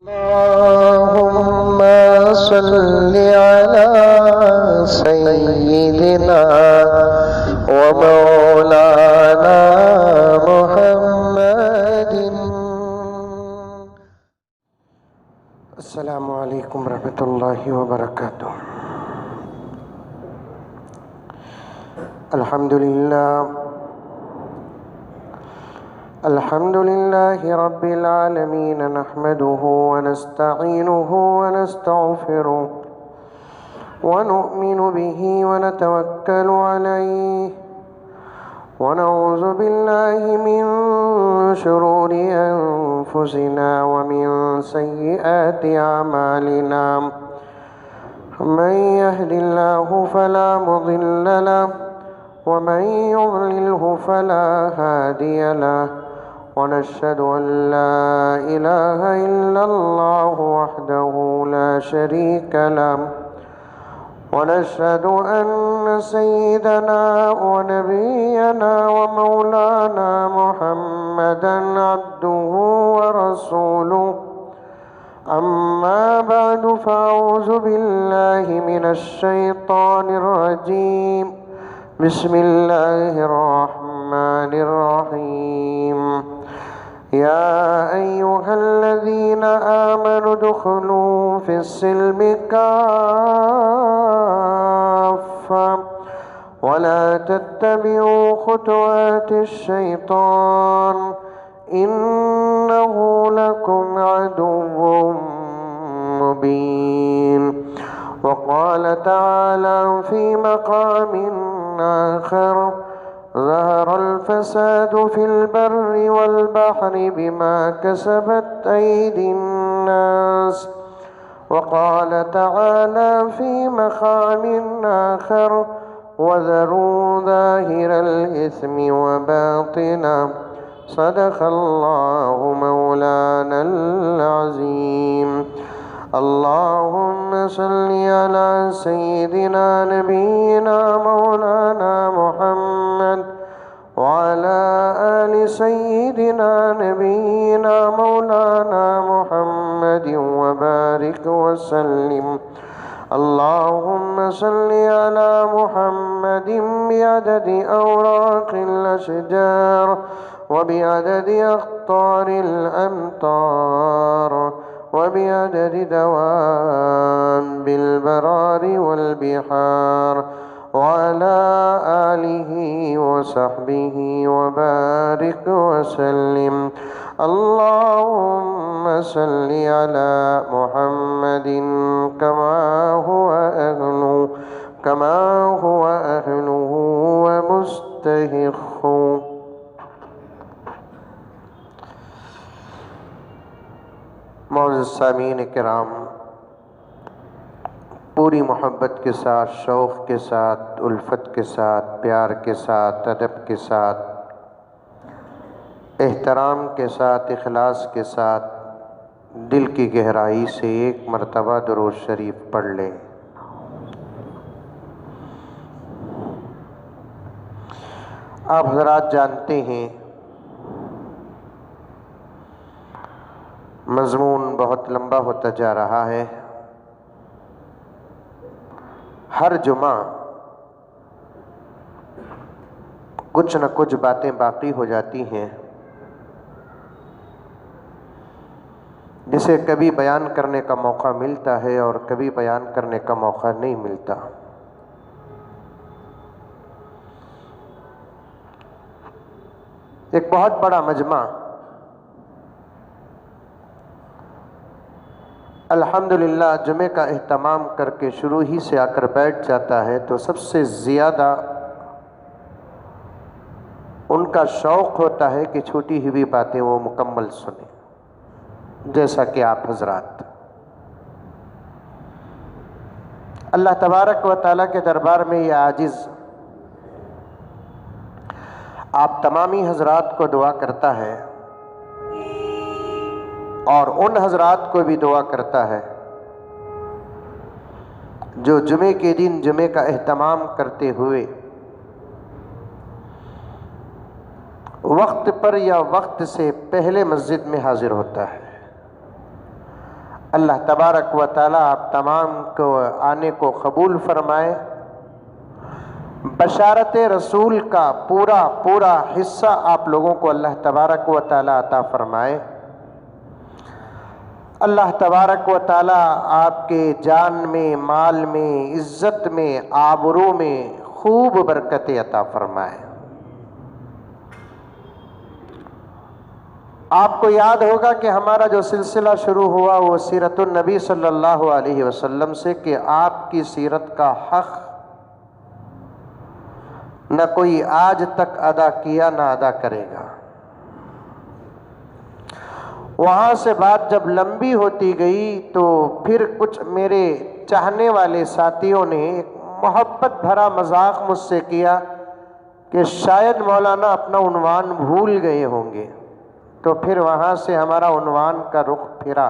اللهم صل على سيدنا ومولانا محمد. السلام عليكم ورحمة الله وبركاته. الحمد لله رب العالمين، نحمده ونستعينه ونستغفره ونؤمن به ونتوكل عليه ونعوذ بالله من شرور أنفسنا ومن سيئات أعمالنا. من يهد الله فلا مضل له ومن يضلله فلا هادي له، ونشهد أن لا إله إلا الله وحده لا شريك له، ونشهد أن سيدنا ونبينا ومولانا محمدا عبده ورسوله. أما بعد، فأعوذ بالله من الشيطان الرجيم. بسم الله الرحمن الرحيم. يا أيها الذين آمنوا ادخلوا في السلم كافة ولا تتبعوا خطوات الشيطان إنه لكم عدو مبين. وقال تعالى في مقام آخر: ظهر الفساد في البر والبحر بما كسبت أيدي الناس. وقال تعالى في مقام آخر: وذروا ظاهر الإثم وباطنه. صدق الله مولانا العظيم. اللهم صل على سيدنا نبينا مولانا محمد وعلى آل سيدنا نبينا مولانا محمد وبارك وسلم. اللهم صل على محمد بعدد أوراق الأشجار وبعدد أقطار الأمطار وبعدد دواب البرار والبحار وعلى آله وصحبه وبارك وسلم. اللهم صل على محمد كما هو أهله ومستحقه. معزز سامعین کرام، پوری محبت کے ساتھ، شوق کے ساتھ، الفت کے ساتھ، پیار کے ساتھ، ادب کے ساتھ، احترام کے ساتھ، اخلاص کے ساتھ، دل کی گہرائی سے ایک مرتبہ درود شریف پڑھ لیں۔ آپ حضرات جانتے ہیں مضمون بہت لمبا ہوتا جا رہا ہے۔ ہر جمعہ کچھ نہ کچھ باتیں باقی ہو جاتی ہیں جسے کبھی بیان کرنے کا موقع ملتا ہے اور کبھی بیان کرنے کا موقع نہیں ملتا۔ ایک بہت بڑا مجمع الحمدللہ جمعے کا اہتمام کر کے شروع ہی سے آ کر بیٹھ جاتا ہے تو سب سے زیادہ ان کا شوق ہوتا ہے کہ چھوٹی ہوئی باتیں وہ مکمل سنیں، جیسا کہ آپ حضرات۔ اللہ تبارک و تعالیٰ کے دربار میں یہ عاجز آپ تمامی حضرات کو دعا کرتا ہے اور ان حضرات کو بھی دعا کرتا ہے جو جمعے کے دن جمعے کا اہتمام کرتے ہوئے وقت پر یا وقت سے پہلے مسجد میں حاضر ہوتا ہے۔ اللہ تبارک و تعالیٰ آپ تمام کو آنے کو قبول فرمائے۔ بشارت رسول کا پورا حصہ آپ لوگوں کو اللہ تبارک و تعالیٰ عطا فرمائے۔ اللہ تبارک و تعالیٰ آپ کے جان میں، مال میں، عزت میں، آبرو میں خوب برکت عطا فرمائے۔ آپ کو یاد ہوگا کہ ہمارا جو سلسلہ شروع ہوا وہ سیرت النبی صلی اللہ علیہ وسلم سے، کہ آپ کی سیرت کا حق نہ کوئی آج تک ادا کیا نہ ادا کرے گا۔ وہاں سے بات جب لمبی ہوتی گئی تو پھر کچھ میرے چاہنے والے ساتھیوں نے ایک محبت بھرا مذاق مجھ سے کیا کہ شاید مولانا اپنا عنوان بھول گئے ہوں گے، تو پھر وہاں سے ہمارا عنوان کا رخ پھرا۔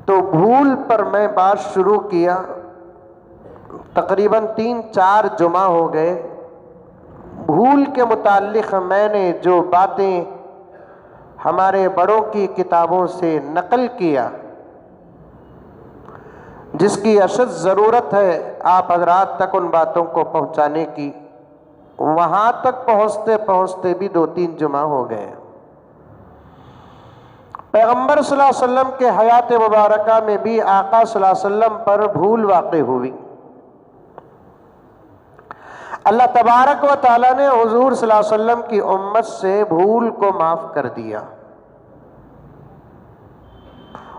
تو بھول پر میں بات شروع کیا، تقریباً 3-4 جمعہ ہو گئے۔ بھول کے متعلق میں نے جو باتیں ہمارے بڑوں کی کتابوں سے نقل کیا، جس کی اشد ضرورت ہے آپ حضرات تک ان باتوں کو پہنچانے کی، وہاں تک پہنچتے پہنچتے بھی 2-3 جمعہ ہو گئے۔ پیغمبر صلی اللہ علیہ وسلم کے حیات مبارکہ میں بھی آقا صلی اللہ علیہ وسلم پر بھول واقع ہوئی۔ اللہ تبارک و تعالیٰ نے حضور صلی اللہ علیہ وسلم کی امت سے بھول کو معاف کر دیا۔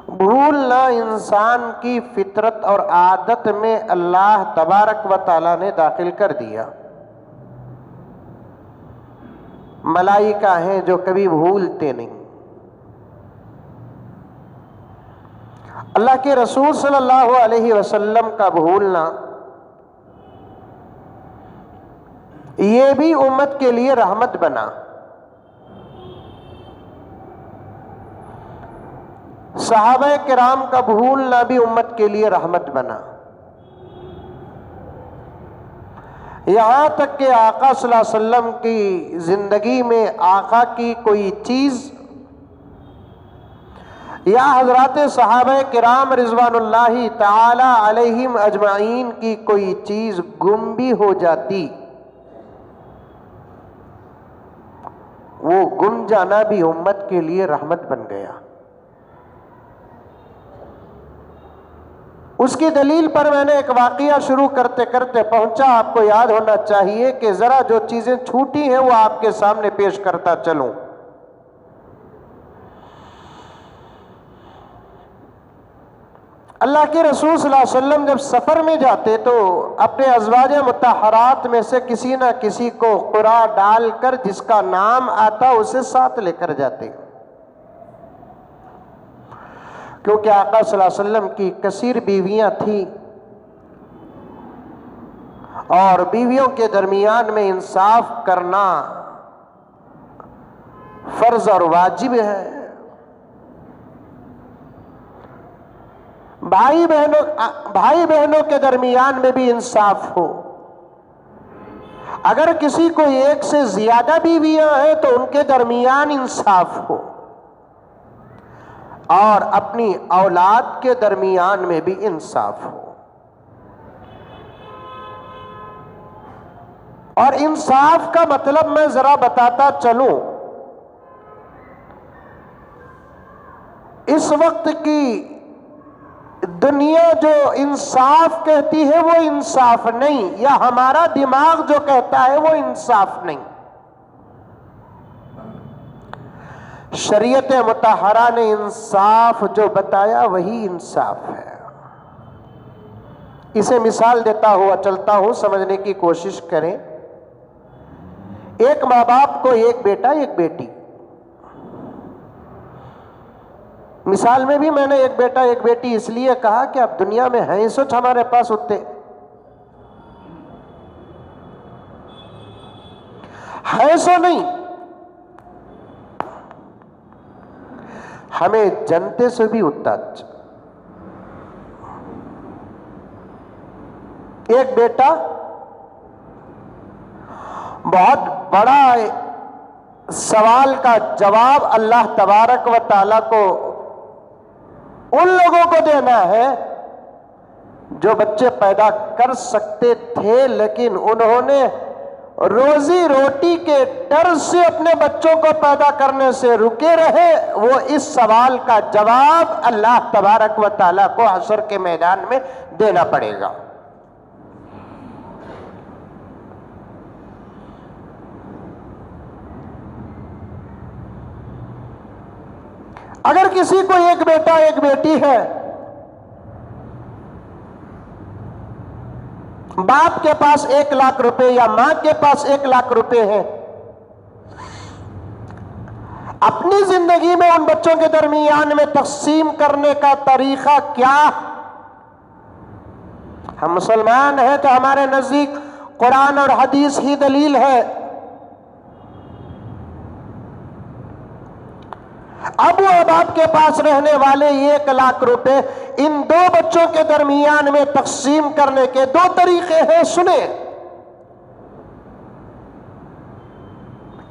بھولنا انسان کی فطرت اور عادت میں اللہ تبارک و تعالیٰ نے داخل کر دیا۔ ملائکہ ہیں جو کبھی بھولتے نہیں۔ اللہ کے رسول صلی اللہ علیہ وسلم کا بھولنا یہ بھی امت کے لیے رحمت بنا۔ صحابہ کرام کا بھولنا بھی امت کے لیے رحمت بنا۔ یہاں تک کہ آقا صلی اللہ علیہ وسلم کی زندگی میں آقا کی کوئی چیز یا حضرات صحابہ کرام رضوان اللہ تعالی علیہم اجمعین کی کوئی چیز گم بھی ہو جاتی، وہ گم جانا بھی امت کے لیے رحمت بن گیا۔ اس کی دلیل پر میں نے ایک واقعہ شروع کرتے کرتے پہنچا۔ آپ کو یاد ہونا چاہیے کہ ذرا جو چیزیں چھوٹی ہیں وہ آپ کے سامنے پیش کرتا چلوں۔ اللہ کے رسول صلی اللہ علیہ وسلم جب سفر میں جاتے تو اپنے ازواج مطہرات میں سے کسی نہ کسی کو قرعہ ڈال کر جس کا نام آتا اسے ساتھ لے کر جاتے، کیونکہ آقا صلی اللہ علیہ وسلم کی کثیر بیویاں تھیں اور بیویوں کے درمیان میں انصاف کرنا فرض اور واجب ہے۔ بھائی بہنوں کے درمیان میں بھی انصاف ہو۔ اگر کسی کو ایک سے زیادہ بیویاں ہیں تو ان کے درمیان انصاف ہو، اور اپنی اولاد کے درمیان میں بھی انصاف ہو۔ اور انصاف کا مطلب میں ذرا بتاتا چلوں۔ اس وقت کی دنیا جو انصاف کہتی ہے وہ انصاف نہیں، یا ہمارا دماغ جو کہتا ہے وہ انصاف نہیں۔ شریعت مطہرہ نے انصاف جو بتایا وہی انصاف ہے۔ اسے مثال دیتا ہوا چلتا ہوں، سمجھنے کی کوشش کریں۔ ایک ماں باپ کو ایک بیٹا ایک بیٹی، مثال میں بھی میں نے ایک بیٹا ایک بیٹی اس لیے کہا کہ اب دنیا میں ہیں سچ ہمارے پاس ہوتے ہے سو نہیں، ہمیں جنتے سے بھی اتنا اچھا۔ ایک بیٹا بہت بڑا سوال کا جواب اللہ تبارک و تعالیٰ کو ان لوگوں کو دینا ہے جو بچے پیدا کر سکتے تھے لیکن انہوں نے روزی روٹی کے ڈر سے اپنے بچوں کو پیدا کرنے سے رکے رہے. وہ اس سوال کا جواب اللہ تبارک و تعالیٰ کو حشر کے میدان میں دینا پڑے گا. اگر کسی کو ایک بیٹا ایک بیٹی ہے، باپ کے پاس 1 لاکھ روپے یا ماں کے پاس 1 لاکھ روپے ہیں، اپنی زندگی میں ان بچوں کے درمیان میں تقسیم کرنے کا طریقہ کیا؟ ہم مسلمان ہیں تو ہمارے نزدیک قرآن اور حدیث ہی دلیل ہے. اب وہ باپ کے پاس رہنے والے 1 لاکھ روپے ان 2 بچوں کے درمیان میں تقسیم کرنے کے 2 طریقے ہیں. سنیں.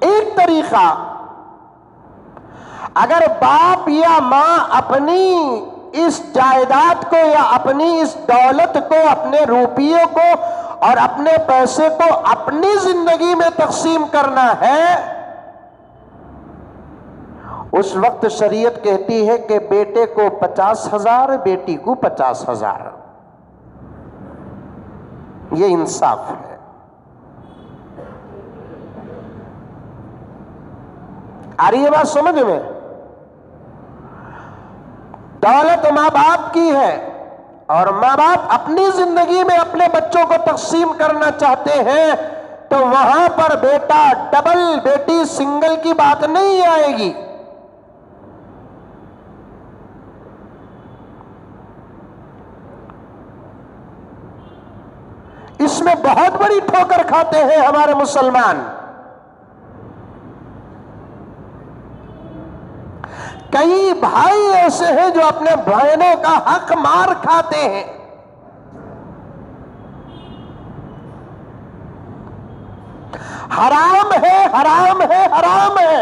ایک طریقہ، اگر باپ یا ماں اپنی اس جائیداد کو یا اپنی اس دولت کو، اپنے روپیوں کو اور اپنے پیسے کو اپنی زندگی میں تقسیم کرنا ہے، اس وقت شریعت کہتی ہے کہ بیٹے کو 50,000، بیٹی کو 50,000. یہ انصاف ہے. آ رہی ہے بات سمجھ میں؟ دولت ماں باپ کی ہے اور ماں باپ اپنی زندگی میں اپنے بچوں کو تقسیم کرنا چاہتے ہیں تو وہاں پر بیٹا ڈبل، بیٹی سنگل کی بات نہیں آئے گی. اس میں بہت بڑی ٹھوکر کھاتے ہیں ہمارے مسلمان. کئی بھائی ایسے ہیں جو اپنے بہنوں کا حق مار کھاتے ہیں. حرام ہے، حرام ہے، حرام ہے.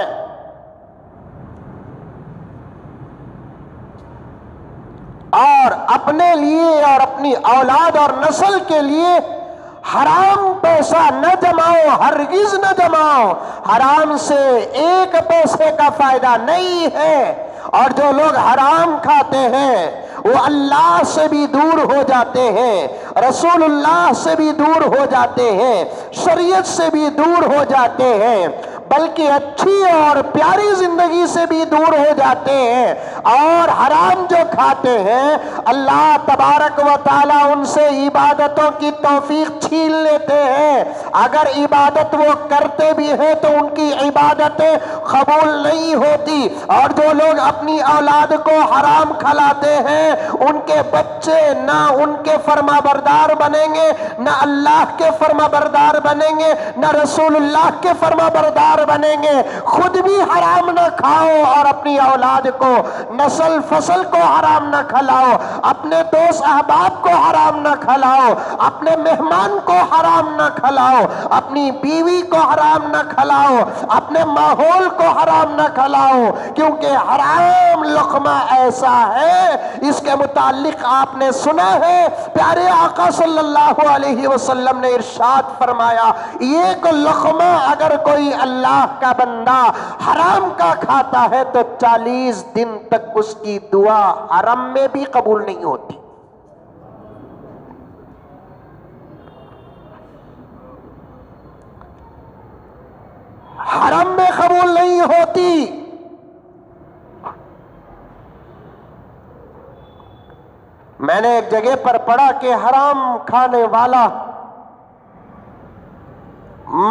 اور اپنے لیے اور اپنی اولاد اور نسل کے لیے حرام پیسہ نہ جماؤ، ہرگز نہ جماؤ. حرام سے 1 پیسے کا فائدہ نہیں ہے. اور جو لوگ حرام کھاتے ہیں وہ اللہ سے بھی دور ہو جاتے ہیں، رسول اللہ سے بھی دور ہو جاتے ہیں، شریعت سے بھی دور ہو جاتے ہیں، بلکہ اچھی اور پیاری زندگی سے بھی دور ہو جاتے ہیں. اور حرام جو کھاتے ہیں اللہ تبارک و تعالی ان سے عبادتوں کی توفیق چھین لیتے ہیں. اگر عبادت وہ کرتے بھی ہیں تو ان کی عبادتیں قبول نہیں ہوتی. اور جو لوگ اپنی اولاد کو حرام کھلاتے ہیں ان کے بچے نہ ان کے فرما بردار بنیں گے، نہ اللہ کے فرما بردار بنیں گے، نہ رسول اللہ کے فرما بردار بنیں گے. خود بھی حرام نہ کھاؤ اور اپنی اولاد کو، نسل فصل کو حرام نہ کھلاؤ، اپنے دوست احباب کو حرام نہ کھلاؤ، اپنے مہمان کو حرام نہ کھلاؤ، اپنی بیوی کو حرام نہ کھلاؤ، اپنے ماحول کو حرام نہ کھلاؤ. کیونکہ حرام لقمہ ایسا ہے، اس کے متعلق آپ نے سنا ہے پیارے آقا صلی اللہ علیہ وسلم نے ارشاد فرمایا، ایک لقمہ اگر کوئی اللہ کا بندہ حرام کا کھاتا ہے تو 40 دن تک اس کی دعا حرم میں بھی قبول نہیں ہوتی. حرم میں قبول نہیں ہوتی. میں نے ایک جگہ پر پڑھا کہ حرام کھانے والا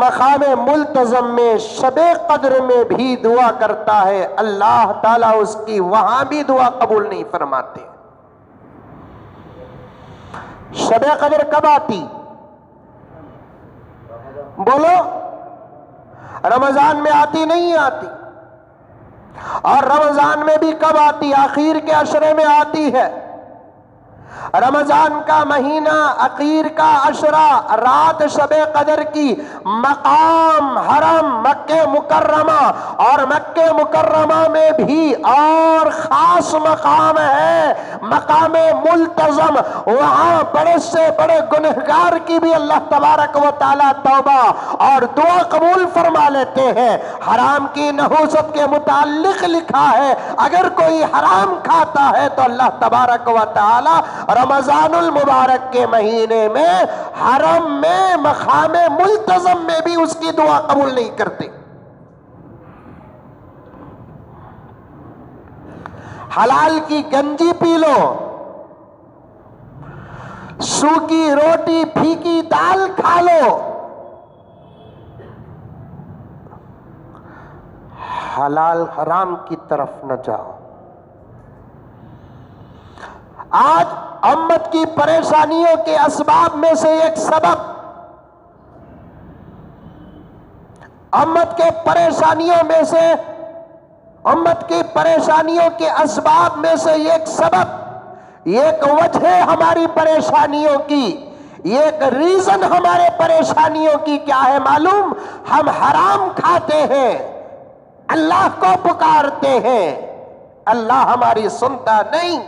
مقام ملتزم میں شب قدر میں بھی دعا کرتا ہے، اللہ تعالیٰ اس کی وہاں بھی دعا قبول نہیں فرماتے. شب قدر کب آتی؟ بولو. رمضان میں آتی نہیں آتی؟ اور رمضان میں بھی کب آتی؟ آخر کے عشرے میں آتی ہے. رمضان کا مہینہ، عقیر کا عشرہ، رات شب قدر کی، مقام حرم مکہ مکرمہ، اور مکہ مکرمہ میں بھی اور خاص مقام ہے، مقام ملتزم۔ وہاں بڑے سے بڑے گنہگار کی بھی اللہ تبارک و تعالی توبہ اور دعا قبول فرما لیتے ہیں۔ حرام کی نحوست کے متعلق لکھا ہے اگر کوئی حرام کھاتا ہے تو اللہ تبارک و تعالی رمضان المبارک کے مہینے میں حرم میں مقام ملتزم میں بھی اس کی دعا قبول نہیں کرتے۔ حلال کی گنجی پی لو، سوکھی روٹی پھیکی دال کھا لو، حلال حرام کی طرف نہ جاؤ۔ آج امت کی پریشانیوں کے اسباب میں سے ایک سبب، امت کے پریشانیوں میں سے، امت کی پریشانیوں کے اسباب میں سے ایک سبب، ایک وجہ ہماری پریشانیوں کی، ایک ریزن ہمارے پریشانیوں کی کیا ہے معلوم؟ ہم حرام کھاتے ہیں، اللہ کو پکارتے ہیں، اللہ ہماری سنتا نہیں،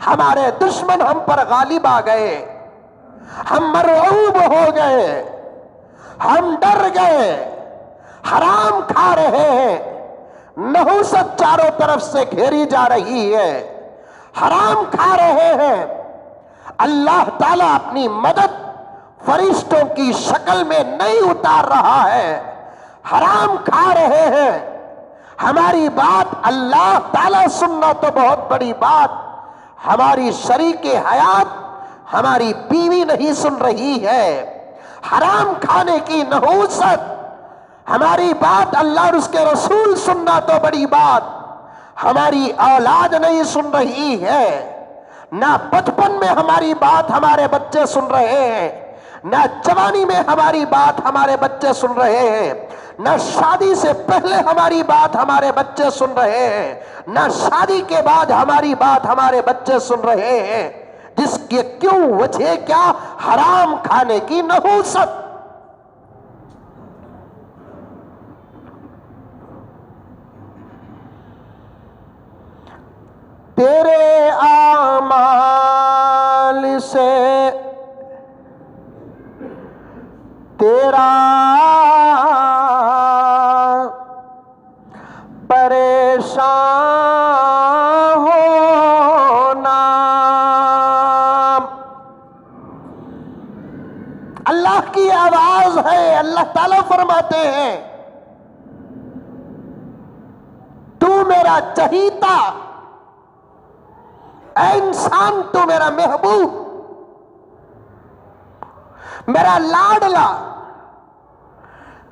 ہمارے دشمن ہم پر غالب آ گئے، ہم مرعوب ہو گئے، ہم ڈر گئے، حرام کھا رہے ہیں، نحوست چاروں طرف سے گھیری جا رہی ہے، حرام کھا رہے ہیں۔ اللہ تعالیٰ اپنی مدد فرشتوں کی شکل میں نہیں اتار رہا ہے، حرام کھا رہے ہیں۔ ہماری بات اللہ تعالیٰ سننا تو بہت بڑی بات، ہماری شریک حیات ہماری بیوی نہیں سن رہی ہے، حرام کھانے کی نحوست، ہماری بات اللہ اور اس کے رسول سننا تو بڑی بات، ہماری اولاد نہیں سن رہی ہے، نہ بچپن میں ہماری بات ہمارے بچے سن رہے ہیں، نہ جوانی میں ہماری بات ہمارے بچے سن رہے ہیں، نہ شادی سے پہلے ہماری بات ہمارے بچے سن رہے ہیں، نہ شادی کے بعد ہماری بات ہمارے بچے سن رہے ہیں۔ جس کی کیوں وجہ کیا؟ حرام کھانے کی نحوست۔ تیرے اعمال سے تیرا پریشان ہونا، اللہ کی آواز ہے، اللہ تعالیٰ فرماتے ہیں تو میرا چہیتا، اے انسان تو میرا محبوب، میرا لاڈلا،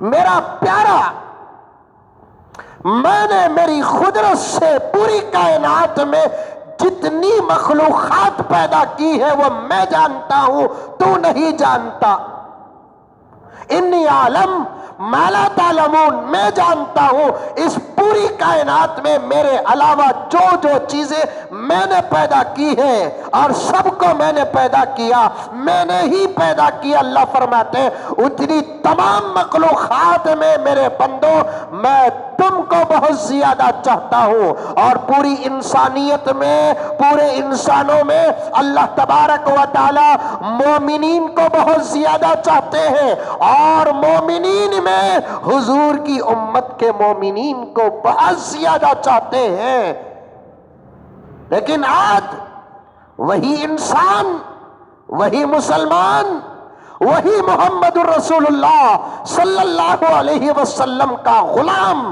میرا پیارا، میں نے میری قدرت سے پوری کائنات میں جتنی مخلوقات پیدا کی ہے وہ میں جانتا ہوں، تو نہیں جانتا۔ انی عالم ما لا تعلمون، میں جانتا ہوں اس پوری کائنات میں میرے علاوہ جو جو چیزیں میں نے پیدا کی ہیں، اور سب کو میں نے پیدا کیا، میں نے ہی پیدا کیا۔ اللہ فرماتے ہیں اتنی تمام مخلوقات میں میرے بندوں میں تم کو بہت زیادہ چاہتا ہوں، اور پوری انسانیت میں، پورے انسانوں میں اللہ تبارک و تعالی مومنین کو بہت زیادہ چاہتے ہیں، اور مومنین میں حضور کی امت کے مومنین کو بہت زیادہ چاہتے ہیں۔ لیکن آج وہی انسان، وہی مسلمان، وہی محمد الرسول اللہ صلی اللہ علیہ وسلم کا غلام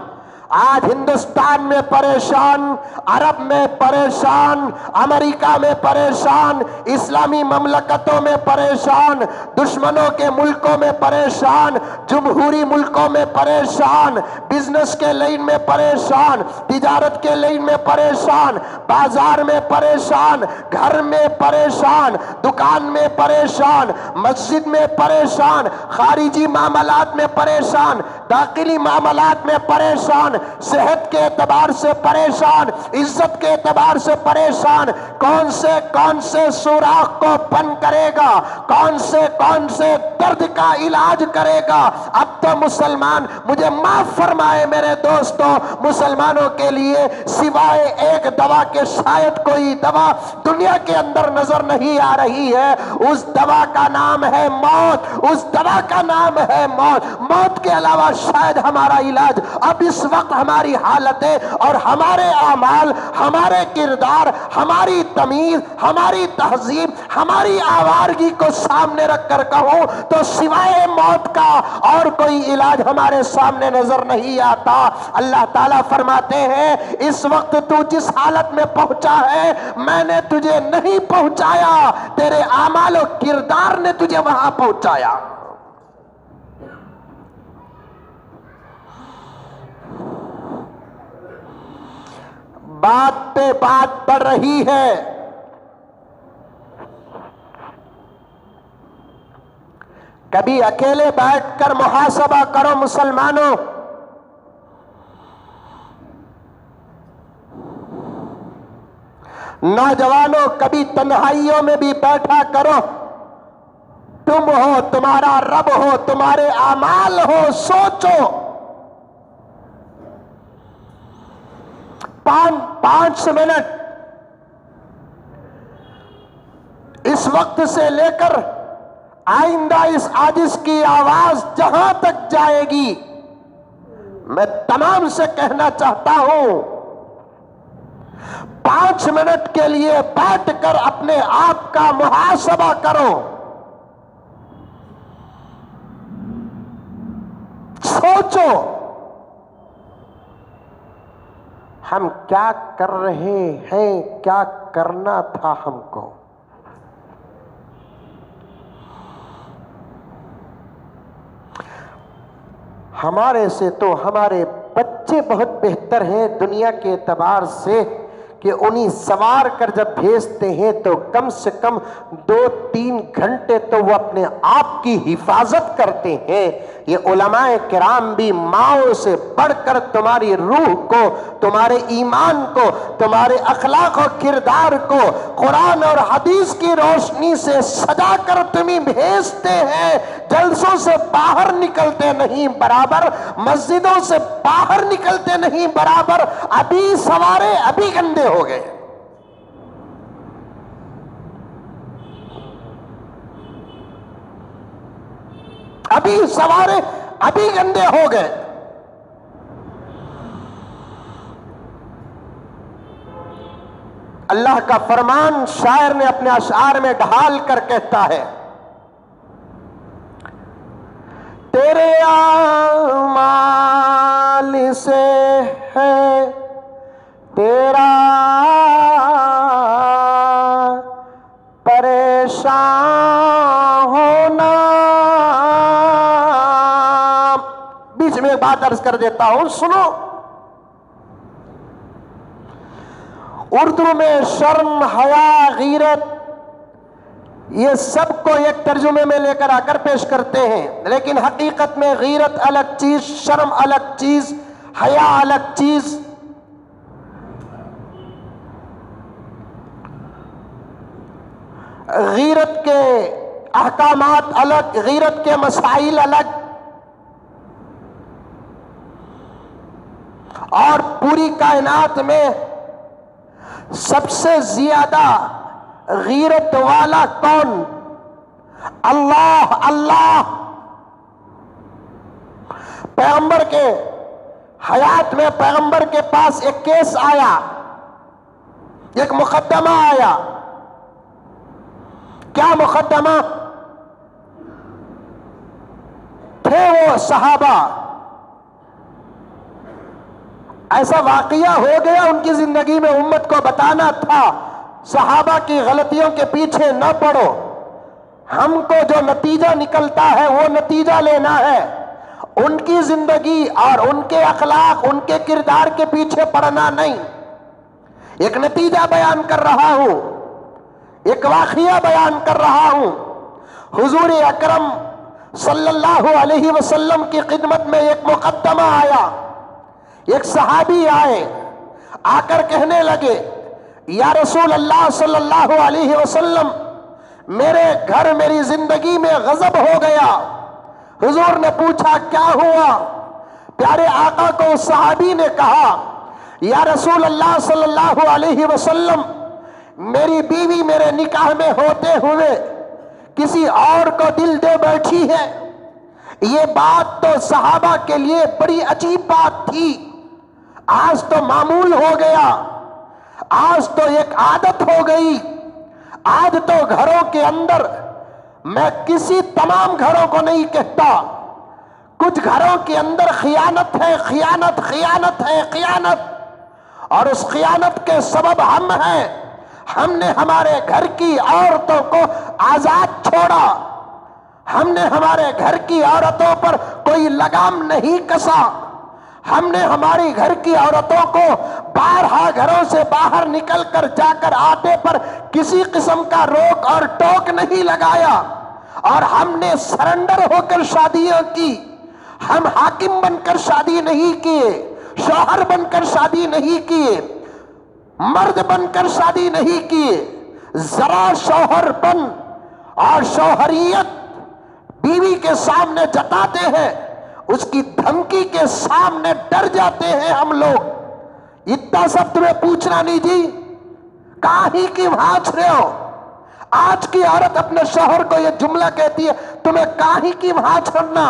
آج ہندوستان میں پریشان، عرب میں پریشان، امریکہ میں پریشان، اسلامی مملکتوں میں پریشان، دشمنوں کے ملکوں میں پریشان، جمہوری ملکوں میں پریشان، بزنس کے لائن میں پریشان، تجارت کے لائن میں پریشان، بازار میں پریشان، گھر میں پریشان، دکان میں پریشان، مسجد میں پریشان، خارجی معاملات میں پریشان، داخلی معاملات میں پریشان، صحت کے اعتبار سے پریشان، عزت کے اعتبار سے پریشان، کون سے سوراخ کو بند کرے گا، کون سے درد کا علاج کرے گا۔ اب تو مسلمان، مجھے معاف فرمائے میرے دوستو، مسلمانوں کے لیے سوائے ایک دوا کے شاید کوئی دوا دنیا کے اندر نظر نہیں آ رہی ہے۔ اس دوا کا نام ہے موت، اس دوا کا نام ہے موت۔ موت کے علاوہ شاید ہمارا علاج اب اس وقت ہماری حالتیں اور ہمارے اعمال، ہمارے کردار، ہماری تمیز، ہماری تہذیب، ہماری آوارگی کو سامنے رکھ کر کہوں تو سوائے موت کا اور کوئی علاج ہمارے سامنے نظر نہیں آتا۔ اللہ تعالیٰ فرماتے ہیں اس وقت تو جس حالت میں پہنچا ہے میں نے تجھے نہیں پہنچایا، تیرے اعمال و کردار نے تجھے وہاں پہنچایا۔ بات پہ بات بڑھ رہی ہے، کبھی اکیلے بیٹھ کر محاسبہ کرو مسلمانوں، نوجوانوں کبھی تنہائیوں میں بھی بیٹھا کرو، تم ہو، تمہارا رب ہو، تمہارے اعمال ہو، سوچو۔ 5 منٹ اس وقت سے لے کر آئندہ اس عاجز کی آواز جہاں تک جائے گی، میں تمام سے کہنا چاہتا ہوں 5 منٹ کے لیے بیٹھ کر اپنے آپ کا محاسبہ کرو، سوچو ہم کیا کر رہے ہیں، کیا کرنا تھا ہم کو۔ ہمارے سے تو ہمارے بچے بہت بہتر ہیں دنیا کے اعتبار سے کہ انہیں سوار کر جب بھیجتے ہیں تو کم سے کم 2-3 گھنٹے تو وہ اپنے آپ کی حفاظت کرتے ہیں۔ یہ علماء کرام بھی ماؤں سے بڑھ کر تمہاری روح کو، تمہارے ایمان کو، تمہارے اخلاق و کردار کو قرآن اور حدیث کی روشنی سے سجا کر تمہیں بھیجتے ہیں۔ جلسوں سے باہر نکلتے نہیں برابر، مسجدوں سے باہر نکلتے نہیں برابر، ابھی سوارے ابھی گندے ہو گئے۔ ابھی سوارے ابھی گندے ہو گئے۔ اللہ کا فرمان شاعر نے اپنے اشعار میں ڈھال کر کہتا ہے، تیرے اعمال سے ہے تیرا پریشان ہونا۔ بیچ میں ایک بات عرض کر دیتا ہوں، سنو۔ اردو میں شرم، حیا، غیرت، یہ سب کو ایک ترجمے میں لے کر آ کر پیش کرتے ہیں، لیکن حقیقت میں غیرت الگ چیز، شرم الگ چیز، حیا الگ چیز۔ غیرت کے احکامات الگ، غیرت کے مسائل الگ، اور پوری کائنات میں سب سے زیادہ غیرت والا کون؟ اللہ۔ اللہ پیغمبر کے حیات میں پیغمبر کے پاس ایک کیس آیا، ایک مقدمہ آیا۔ کیا مقدمہ؟ تھے وہ صحابہ، ایسا واقعہ ہو گیا ان کی زندگی میں، امت کو بتانا تھا صحابہ کی غلطیوں کے پیچھے نہ پڑو، ہم کو جو نتیجہ نکلتا ہے وہ نتیجہ لینا ہے، ان کی زندگی اور ان کے اخلاق، ان کے کردار کے پیچھے پڑنا نہیں۔ ایک نتیجہ بیان کر رہا ہوں، ایک واقعہ بیان کر رہا ہوں۔ حضور اکرم صلی اللہ علیہ وسلم کی خدمت میں ایک مقدمہ آیا، ایک صحابی آئے، آ کر کہنے لگے یا رسول اللہ صلی اللہ علیہ وسلم، میرے گھر میری زندگی میں غضب ہو گیا۔ حضور نے پوچھا کیا ہوا؟ پیارے آقا کو اس صحابی نے کہا یا رسول اللہ صلی اللہ علیہ وسلم، میری بیوی میرے نکاح میں ہوتے ہوئے کسی اور کو دل دے بیٹھی ہے۔ یہ بات تو صحابہ کے لیے بڑی عجیب بات تھی، آج تو معمول ہو گیا، آج تو ایک عادت ہو گئی، آج تو گھروں کے اندر، میں کسی تمام گھروں کو نہیں کہتا، کچھ گھروں کے اندر خیانت ہے، خیانت خیانت ہے، خیانت، اور اس خیانت کے سبب ہم ہیں۔ ہم نے ہمارے گھر کی عورتوں کو آزاد چھوڑا، ہم نے ہمارے گھر کی عورتوں پر کوئی لگام نہیں کسا، ہم نے ہماری گھر کی عورتوں کو بارہا گھروں سے باہر نکل کر جا کر آنے پر کسی قسم کا روک اور ٹوک نہیں لگایا، اور ہم نے سرنڈر ہو کر شادیاں کی۔ ہم حاکم بن کر شادی نہیں کیے، شوہر بن کر شادی نہیں کیے، مرد بن کر شادی نہیں کیے۔ ذرا شوہر بن اور شوہریت بیوی کے سامنے جتاتے ہیں، اس کی دھمکی کے سامنے ڈر جاتے ہیں ہم لوگ۔ اتنا سب تمہیں پوچھنا نہیں جی، کاہی کی بھانچ رہے ہو؟ آج کی عورت اپنے شوہر کو یہ جملہ کہتی ہے، تمہیں کاہی کی بھانچ رہنا؟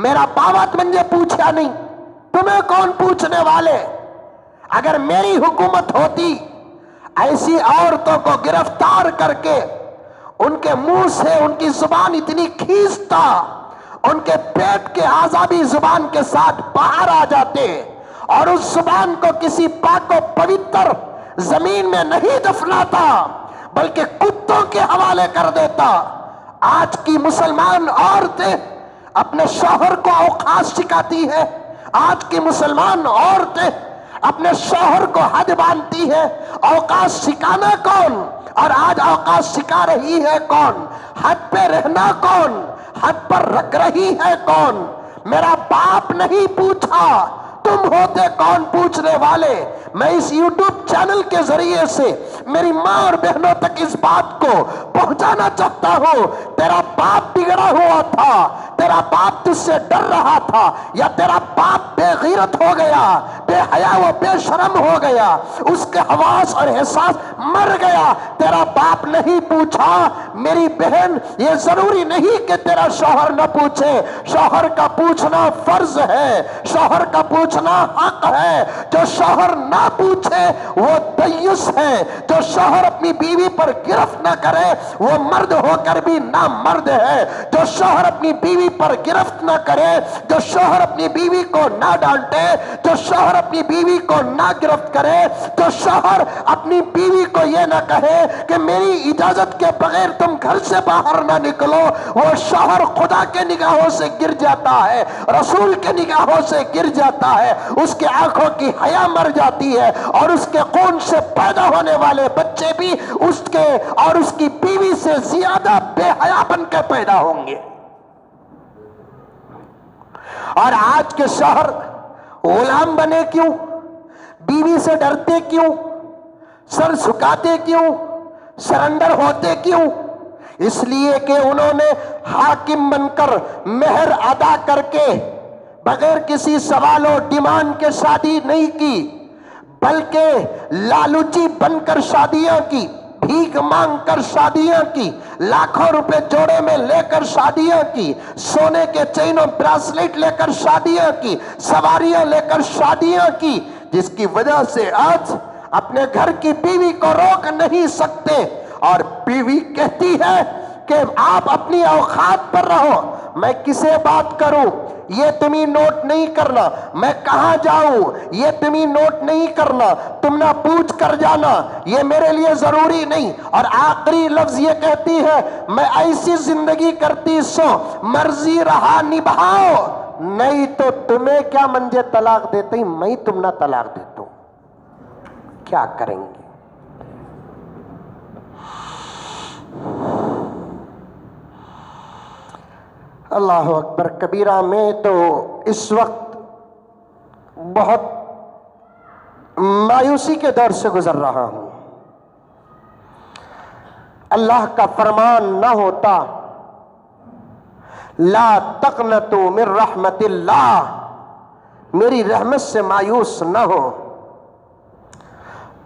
میرا بابا مجھے پوچھا نہیں، تمہیں کون پوچھنے والے؟ اگر میری حکومت ہوتی، ایسی عورتوں کو گرفتار کر کے ان کے منہ سے ان کی زبان اتنی کھینچتا، ان کے پیٹ کے اعضابی زبان کے ساتھ باہر آ جاتے، اور اس زبان کو کسی پاک و پوتر زمین میں نہیں دفناتا بلکہ کتوں کے حوالے کر دیتا۔ آج کی مسلمان عورتیں اپنے شوہر کو اوقات سکھاتی ہے، آج کی مسلمان عورتیں اپنے شوہر کو حد باندھتی ہے۔ اوقات سکھانا کون اور آج اوقات سکھا رہی ہے کون؟ حد پہ رہنا کون؟ حد پر رکھ رہی ہے کون؟ میرا باپ نہیں پوچھا، تم ہوتے کون پوچھنے والے؟ میں اس یوٹیوب چینل کے ذریعے سے میری ماں اور بہنوں تک اس بات کو پہنچانا چاہتا ہوں، تیرا باپ بگڑا ہوا تھا، تیرا باپ تجھ سے ڈر رہا تھا، یا تیرا باپ بے غیرت ہو گیا، بے حیا و بے شرم ہو گیا، اس کے حواس اور احساس مر گیا، تیرا باپ نہیں پوچھا۔ میری بہن، یہ ضروری نہیں کہ تیرا شوہر نہ پوچھے، شوہر کا پوچھنا فرض ہے، شوہر کا پوچھنا حق ہے۔ جو شوہر نہ پوچھے وہ دیوس ہے، جو شوہر اپنی بیوی پر گرفت نہ کرے وہ مرد ہو کر بھی نہ مرد ہے، جو شوہر اپنی بیوی پر گرفت نہ کرے، جو شوہر اپنی بیوی کو نہ ڈانٹے، جو شوہر اپنی بیوی کو نہ گرفت کرے، جو شوہر اپنی بیوی کو یہ نہ کہے کہ میری اجازت کے بغیر تم گھر سے باہر نہ نکلو، وہ شوہر خدا کے نگاہوں سے گر جاتا ہے، رسول کے نگاہوں سے گر جاتا ہے، اس کے آنکھوں کی حیا مر جاتی ہے، اور اس کے خون سے پیدا ہونے والے بچے بھی اس کے اور اس کی بیوی سے زیادہ بے حیا بن کے پیدا ہوں گے۔ اور آج کے شوہر غلام بنے کیوں؟ بیوی سے ڈرتے کیوں؟ سر جھکاتے کیوں؟ سرنڈر ہوتے کیوں؟ اس لیے کہ انہوں نے حاکم بن کر مہر ادا کر کے بغیر کسی سوال و ڈیمانڈ کے شادی نہیں کی، بلکہ لالچی بن کر شادیاں کی، بھیک مانگ کر شادیاں کی، لاکھوں روپے جوڑے میں لے کر شادیاں کی، سونے کے چین و براسلیٹ لے کر شادیاں کی، سواریاں لے کر شادیاں کی، جس کی وجہ سے آج اپنے گھر کی بیوی کو روک نہیں سکتے، اور بیوی کہتی ہے کہ آپ اپنی اوقات پر رہو، میں کسے بات کروں، یہ تمہیں نوٹ نہیں کرنا، میں کہاں جاؤں یہ تمہیں نوٹ نہیں کرنا، تم نہ پوچھ کر جانا، یہ میرے لیے ضروری نہیں۔ اور آخری لفظ یہ کہتی ہے، میں ایسی زندگی کرتی سو مرضی رہا نبھاؤ، نہیں تو تمہیں کیا منجے طلاق دیتے ہی میں تم نہ طلاق دیتا ہوں، کیا کریں گے؟ اللہ اکبر کبیرہ۔ میں تو اس وقت بہت مایوسی کے دور سے گزر رہا ہوں۔ اللہ کا فرمان نہ ہوتا لا تقنطوا من رحمت اللہ، میری رحمت سے مایوس نہ ہو۔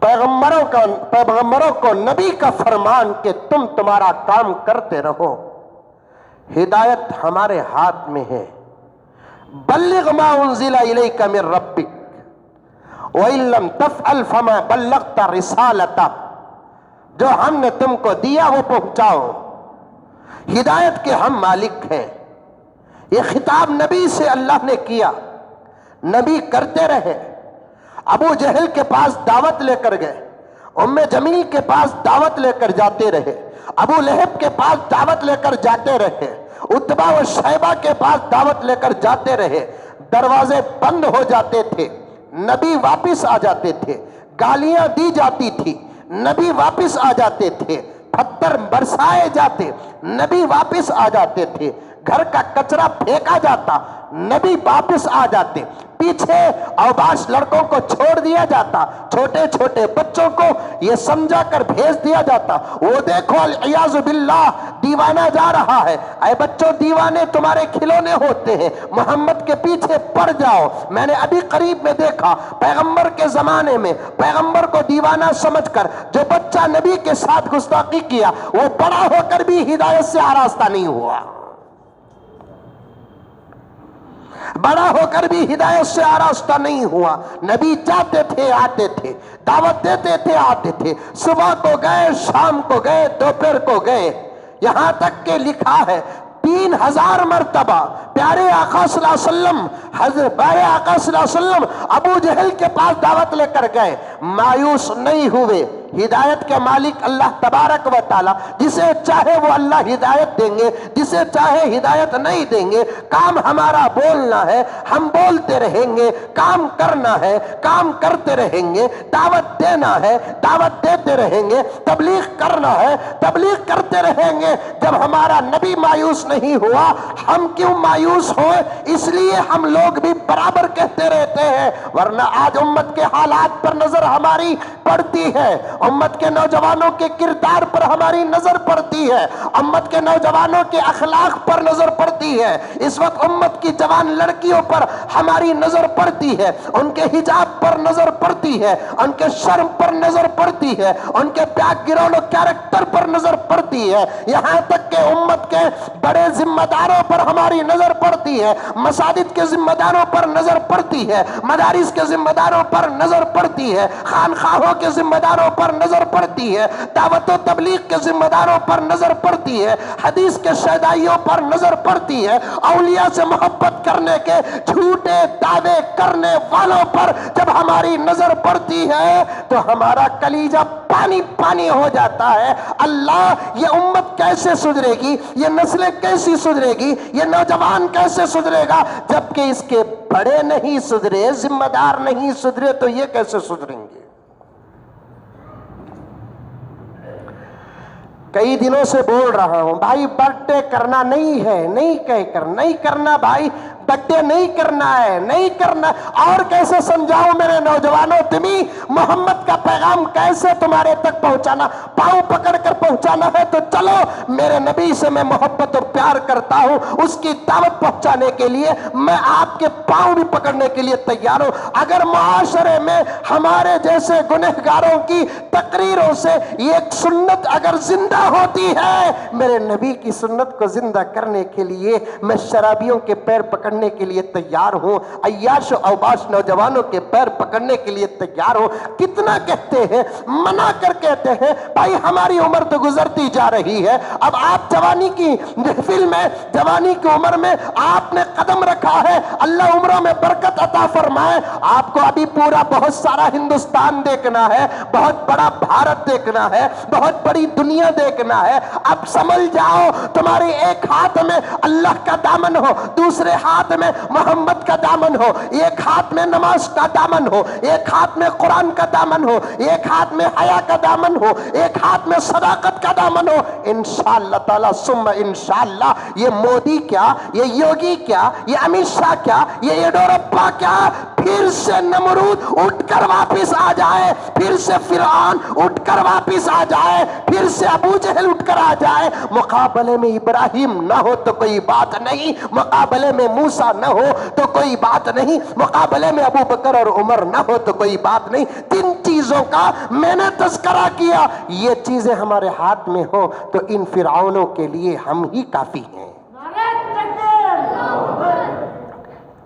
پیغمبروں کو نبی کا فرمان کہ تمہارا کام کرتے رہو، ہدایت ہمارے ہاتھ میں ہے۔ بلغ ما انزل الیک من ربک وَإِن لَّمْ تَفْعَلْ فَمَا بَلَّغْتَ رِسَالَتَهُ، جو ہم نے تم کو دیا وہ پہنچاؤ، ہدایت کے ہم مالک ہیں۔ یہ خطاب نبی سے اللہ نے کیا، نبی کرتے رہے۔ ابو جہل کے پاس دعوت لے کر گئے، ام جمیل کے پاس دعوت لے کر جاتے رہے، ابو لہب کے پاس دعوت لے کر جاتے رہے، عتبہ و شیبہ کے پاس دعوت لے کر جاتے رہے، دروازے بند ہو جاتے تھے، نبی واپس آ جاتے تھے، گالیاں دی جاتی تھی، نبی واپس آ جاتے تھے، پتھر برسائے جاتے، نبی واپس آ جاتے تھے، گھر کا کچرا پھینکا جاتا، نبی واپس آ جاتے، پیچھے اوباش لڑکوں کو چھوڑ دیا جاتا، چھوٹے چھوٹے بچوں کو یہ سمجھا کر بھیج دیا جاتا، وہ دیکھو العیاذ باللہ دیوانہ جا رہا ہے۔ اے بچوں، دیوانے تمہارے کھلونے ہوتے ہیں، محمد کے پیچھے پڑ جاؤ۔ میں نے ابھی قریب میں دیکھا، پیغمبر کے زمانے میں پیغمبر کو دیوانہ سمجھ کر جو بچہ نبی کے ساتھ گستاخی کیا، وہ بڑا ہو کر بھی ہدایت سے آراستہ نہیں ہوا، بڑا ہو کر بھی ہدایت سے آراستہ نہیں ہوا۔ نبی جاتے تھے آتے تھے، دعوت دیتے تھے آتے تھے، صبح کو گئے، شام کو گئے، دوپہر کو گئے، یہاں تک کہ لکھا ہے 3000 مرتبہ پیارے آقا صلی اللہ علیہ وسلم، حضرت پیارے آقا صلی اللہ علیہ وسلم ابو جہل کے پاس دعوت لے کر گئے، مایوس نہیں ہوئے۔ ہدایت کے مالک اللہ تبارک و تعالی، جسے چاہے وہ اللہ ہدایت دیں گے، جسے چاہے ہدایت نہیں دیں گے۔ کام ہمارا بولنا ہے، ہم بولتے رہیں گے، کام کرنا ہے، کام کرتے رہیں گے، دعوت دینا ہے، دعوت دیتے رہیں گے، تبلیغ کرنا ہے، تبلیغ کرتے رہیں گے۔ جب ہمارا نبی مایوس نہیں ہوا، ہم کیوں مایوس ہوئے؟ اس لیے ہم لوگ بھی برابر کہتے رہتے ہیں، ورنہ آج امت کے حالات پر نظر ہماری پڑتی ہے، امت کے نوجوانوں کے کردار پر ہماری نظر پڑتی ہے، امت کے نوجوانوں کے اخلاق پر نظر پڑتی ہے، اس وقت امت کی جوان لڑکیوں پر ہماری نظر پڑتی ہے، ان کے حجاب پر نظر پڑتی ہے، ان کے شرم پر نظر پڑتی ہے، ان کے بیک گراؤنڈ و کیریکٹر پر نظر پڑتی ہے، یہاں تک کہ امت کے بڑے ذمہ داروں پر ہماری نظر پڑتی ہے، مساجد کے ذمہ داروں پر نظر پڑتی ہے، مدارس کے ذمہ داروں پر نظر پڑتی ہے، خانخواہوں کے ذمہ داروں پر نظر پڑتی ہے، دعوت و تبلیغ کے ذمہ داروں پر نظر پڑتی ہے، حدیث کے شہدائیوں پر نظر پڑتی ہے، اولیاء سے محبت کرنے کے جھوٹے دعوے کرنے والوں پر جب ہماری نظر پڑتی ہے تو ہمارا کلیجہ پانی پانی ہو جاتا ہے۔ اللہ، یہ امت کیسے سدھرے گی؟ یہ نسلیں کیسی سدھرے گی؟ یہ نوجوان کیسے سدھرے گا جبکہ اس کے بڑے نہیں سدھرے، ذمہ دار نہیں سدھرے؟ تو یہ کیسے سدھریں گے؟ کئی دنوں سے بول رہا ہوں بھائی، برتھ ڈے کرنا نہیں ہے، نہیں کہہ کر نہیں کرنا بھائی، برتھ ڈے نہیں کرنا ہے، نہیں کرنا۔ اور کیسے سمجھاؤں میرے نوجوانوں، تمہیں محمد کا پیغام کیسے تمہارے تک پہنچانا؟ پاؤں پکڑ کر پہنچانا ہے تو چلو، میرے نبی سے میں محبت اور پیار کرتا ہوں، اس کی دعوت پہنچانے کے لیے میں آپ کے پاؤں بھی پکڑنے کے لیے تیار ہوں۔ اگر معاشرے میں ہمارے جیسے گنہگاروں کی تقریروں سے یہ ایک سنت اگر زندہ ہوتی ہے، میرے نبی کی سنت کو زندہ کرنے کے لیے میں شرابیوں کے پیر پکڑنے کے لیے تیار ہوں، عیاش و اوباش نوجوانوں کے پیر پکڑنے کے لیے تیار ہوں۔ کتنا کہتے ہیں، منع کر کہتے ہیں بھائی ہماری عمر تو گزرتی جا رہی ہے، اب آپ جوانی کی محفل میں، جوانی کی عمر میں آپ نے قدم رکھا ہے، اللہ عمروں میں برکت عطا فرمائے۔ آپ کو ابھی پورا بہت سارا ہندوستان دیکھنا ہے، بہت بڑا بھارت دیکھنا ہے، بہت بڑی دنیا دیکھنا ہے۔ اب سمجھ جاؤ، تمہارے ایک ہاتھ میں اللہ کا دامن ہو، دوسرے ہاتھ میں محمد کا دامن ہو، ایک ہاتھ میں نماز کا دامن ہو، ایک ہاتھ میں قرآن کا دامن ہو، ایک ہاتھ میں حیا کا دامن ہو، ایک ہاتھ میں صداقت کا دامن ہو، انشاءاللہ تعالی ثم انشاءاللہ یہ مودی کیا، یہ یوگی کیا، یہ امت شاہ کیا، یہ یڈورپا کیا، پھر سے نمرود اٹھ کر واپس آ جائے، پھر سے فرعون اٹھ کر واپس آ جائے، پھر سے ابو جہل اٹھ کر آ جائے، مقابلے میں ابراہیم نہ ہو تو کوئی بات نہیں، مقابلے میں موسیٰ نہ ہو تو کوئی بات نہیں، مقابلے میں ابو بکر اور عمر نہ ہو تو کوئی بات نہیں۔ تین چیزوں کا میں نے تذکرہ کیا، یہ چیزیں ہمارے ہاتھ میں ہو تو ان فرعونوں کے لیے ہم ہی کافی ہیں،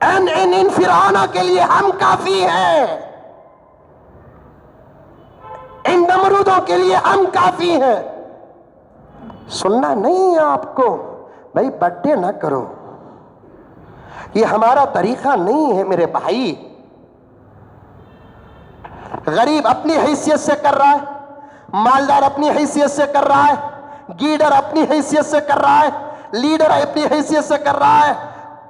ان فرعونوں کے لیے ہم کافی ہیں، ان نمرودوں کے لیے ہم کافی ہیں۔ سننا نہیں ہے آپ کو، بھائی بڈے نہ کرو، یہ ہمارا طریقہ نہیں ہے میرے بھائی۔ غریب اپنی حیثیت سے کر رہا ہے، مالدار اپنی حیثیت سے کر رہا ہے، گیڈر اپنی حیثیت سے کر رہا ہے، لیڈر اپنی حیثیت سے کر رہا ہے۔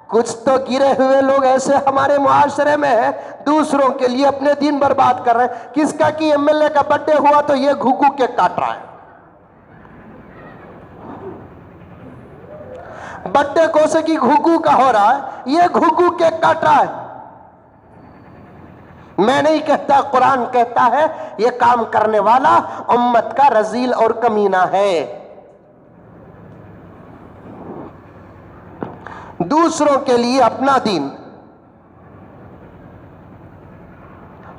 کچھ تو گرے ہوئے لوگ ایسے ہمارے معاشرے میں ہیں، دوسروں کے لیے اپنے دین برباد کر رہے ہیں۔ کس کا کہ ایم ایل اے کا برتھڈے ہوا تو یہ گھگو کے کاٹ رہا ہے، برتھڈے کوسے کی گھگو کا ہو رہا ہے، یہ گھگو کے کاٹ رہا ہے۔ میں نہیں کہتا، قرآن کہتا ہے یہ کام کرنے والا امت کا رذیل اور کمینہ ہے۔ دوسروں کے لیے اپنا دین،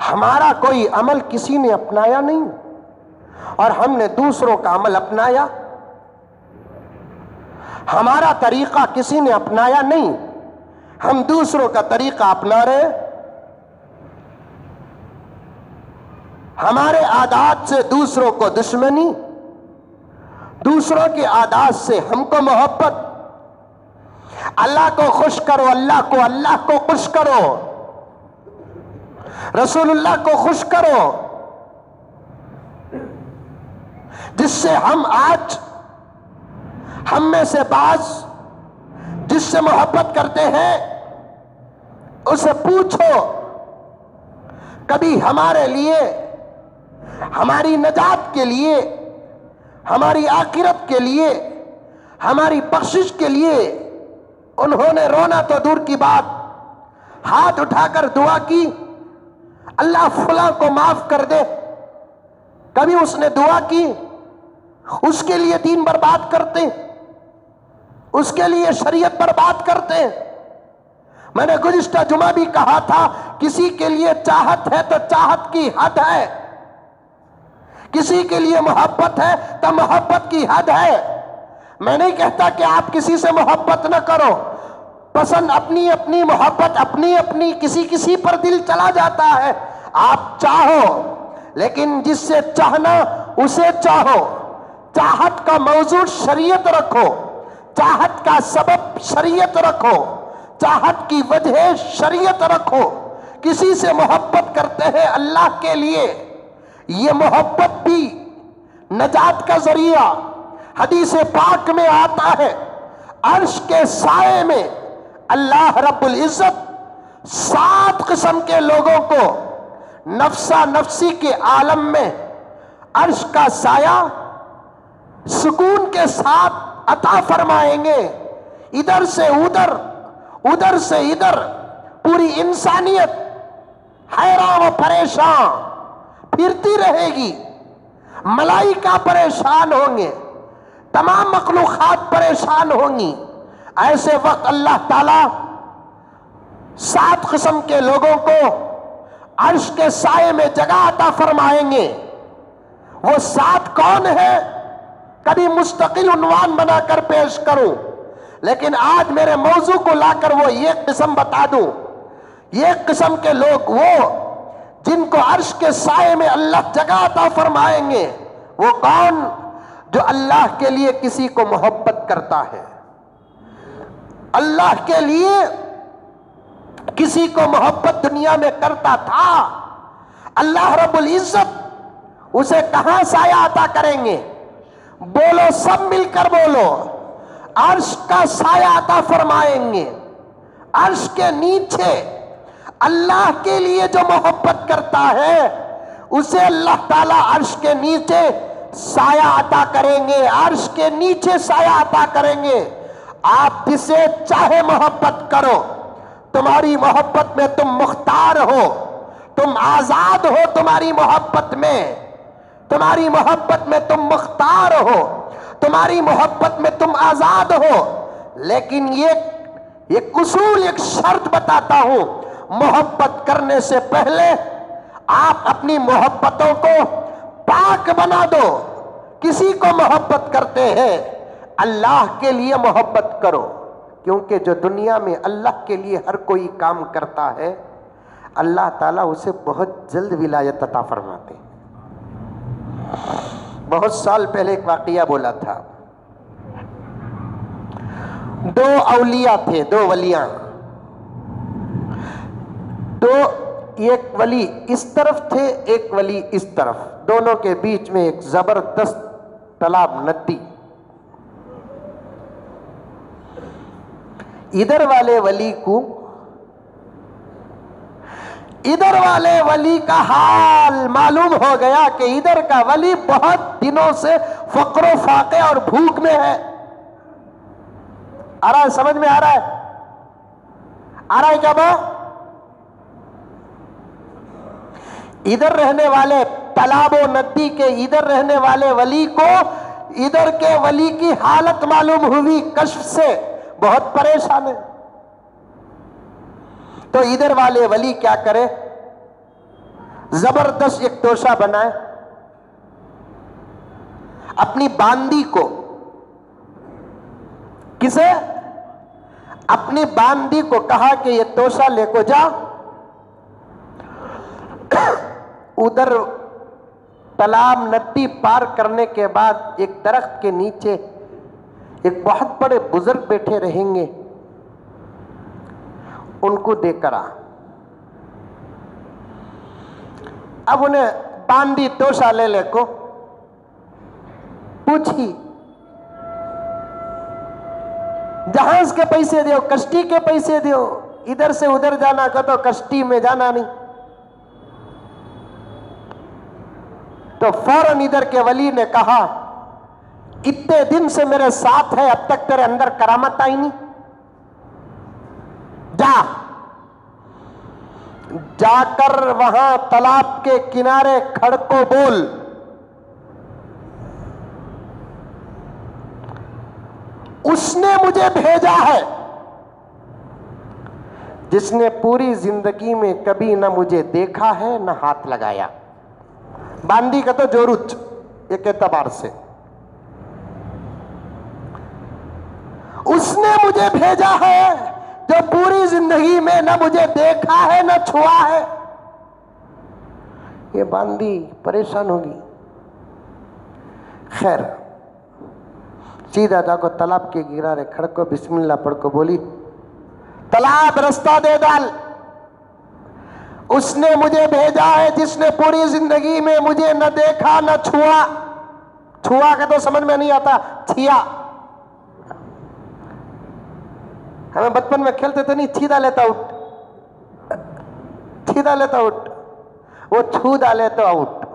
ہمارا کوئی عمل کسی نے اپنایا نہیں اور ہم نے دوسروں کا عمل اپنایا، ہمارا طریقہ کسی نے اپنایا نہیں، ہم دوسروں کا طریقہ اپنا رہے، ہمارے عادات سے دوسروں کو دشمنی، دوسروں کے عادات سے ہم کو محبت۔ اللہ کو خوش کرو، اللہ کو خوش کرو، رسول اللہ کو خوش کرو، جس سے ہم آج ہم میں سے بعض جس سے محبت کرتے ہیں اسے پوچھو کبھی ہمارے لیے، ہماری نجات کے لیے، ہماری آخرت کے لیے، ہماری بخشش کے لیے انہوں نے رونا تو دور کی بات، ہاتھ اٹھا کر دعا کی اللہ فلاں کو معاف کر دے، کبھی اس نے دعا کی؟ اس کے لیے دین برباد کرتے، اس کے لیے شریعت برباد کرتے۔ میں نے گزشتہ جمعہ بھی کہا تھا، کسی کے لیے چاہت ہے تو چاہت کی حد ہے، کسی کے لیے محبت ہے تو محبت کی حد ہے۔ میں نہیں کہتا کہ آپ کسی سے محبت نہ کرو، پسند اپنی اپنی، محبت اپنی اپنی، کسی پر دل چلا جاتا ہے۔ آپ چاہو، لیکن جس سے چاہنا اسے چاہو، چاہت کا موضوع شریعت رکھو، چاہت کا سبب شریعت رکھو، چاہت کی وجہ شریعت رکھو۔ کسی سے محبت کرتے ہیں اللہ کے لیے، یہ محبت بھی نجات کا ذریعہ۔ حدیث پاک میں آتا ہے عرش کے سائے میں اللہ رب العزت 7 قسم کے لوگوں کو نفسا نفسی کے عالم میں عرش کا سایہ سکون کے ساتھ عطا فرمائیں گے۔ ادھر سے ادھر، ادھر سے ادھر پوری انسانیت حیران و پریشان پھرتی رہے گی، ملائکہ پریشان ہوں گے، تمام مخلوقات پریشان ہوں گی۔ ایسے وقت اللہ تعالیٰ 7 قسم کے لوگوں کو عرش کے سائے میں جگہ عطا فرمائیں گے۔ وہ 7 کون ہیں؟ کبھی مستقل عنوان بنا کر پیش کروں، لیکن آج میرے موضوع کو لا کر وہ ایک قسم بتا دوں۔ ایک قسم کے لوگ وہ جن کو عرش کے سائے میں اللہ جگہ عطا فرمائیں گے۔ وہ کون؟ جو اللہ کے لیے کسی کو محبت کرتا ہے، اللہ کے لیے کسی کو محبت دنیا میں کرتا تھا، اللہ رب العزت اسے کہاں سایہ عطا کریں گے؟ بولو، سب مل کر بولو، عرش کا سایہ عطا فرمائیں گے۔ عرش کے نیچے اللہ کے لیے جو محبت کرتا ہے اسے اللہ تعالیٰ عرش کے نیچے سایہ عطا کریں گے، عرش کے نیچے سایہ عطا کریں گے۔ آپ جسے چاہے محبت کرو، تمہاری محبت میں تم مختار ہو، تم آزاد ہو، تمہاری محبت میں، تمہاری محبت میں تم مختار ہو، تمہاری محبت میں تم آزاد ہو۔ لیکن یہ اصول، ایک شرط بتاتا ہوں، محبت کرنے سے پہلے آپ اپنی محبتوں کو پاک بنا دو۔ کسی کو محبت کرتے ہیں، اللہ کے لیے محبت کرو، کیونکہ جو دنیا میں اللہ کے لیے ہر کوئی کام کرتا ہے اللہ تعالیٰ اسے بہت جلد ولایت عطا فرماتے ہیں۔ بہت سال پہلے ایک واقعہ بولا تھا، دو اولیاء تھے، دو ولیاں، ایک ولی اس طرف تھے، ایک ولی اس طرف، دونوں کے بیچ میں ایک زبردست تالاب، ندی۔ ادھر والے ولی کا حال معلوم ہو گیا کہ ادھر کا ولی بہت دنوں سے فقر و فاقے اور بھوک میں ہے۔ آ رہا ہے؟ سمجھ میں آ رہا ہے؟ آ رہا ہے کیا بات؟ ادھر رہنے والے تالاب و ندی کے ادھر رہنے والے ولی کو ادھر کے ولی کی حالت معلوم ہوئی، کشف سے بہت پریشان ہے۔ تو ادھر والے ولی کیا کرے، زبردست ایک توشہ بنائے، اپنی باندی کو، کسے؟ اپنی باندی کو کہا کہ یہ توشہ لے کو جا، ادھر تالاب ندی پار کرنے کے بعد ایک درخت کے نیچے ایک بہت بڑے بزرگ بیٹھے رہیں گے، ان کو دے کر آ۔ اب انہیں باندی توشہ لے لے کو پوچھی، جہاز کے پیسے دیو، کشتی کے پیسے دیو، ادھر سے ادھر جانا کا تو کشتی میں جانا نہیں۔ تو فوراً ادھر کے ولی نے کہا، اتنے دن سے میرے ساتھ ہے، اب تک تیرے اندر کرامت آئی نہیں، جا کر وہاں تالاب کے کنارے کھڑ کو بول، اس نے مجھے بھیجا ہے جس نے پوری زندگی میں کبھی نہ مجھے دیکھا ہے نہ ہاتھ لگایا۔ باندی کا تو جورچ ایک اعتبار سے، اس نے مجھے بھیجا ہے جو پوری زندگی میں نہ مجھے دیکھا ہے نہ چھوا ہے۔ یہ باندی پریشان ہوگی، خیر سیدھا جا کو تالاب کے کنارے کھڑ کو بسم اللہ پڑھ کو بولی، تالاب رستہ دے ڈال، اس نے مجھے بھیجا ہے جس نے پوری زندگی میں مجھے نہ دیکھا نہ چھوا۔ چھوا کا تو سمجھ میں نہیں آتا، چھیا، ہمیں بچپن میں کھیلتے تھے نہیں، چھیدا لیتا آؤٹ، چھیدا لیتا آؤٹ، وہ چھو ڈالے تو آؤٹ۔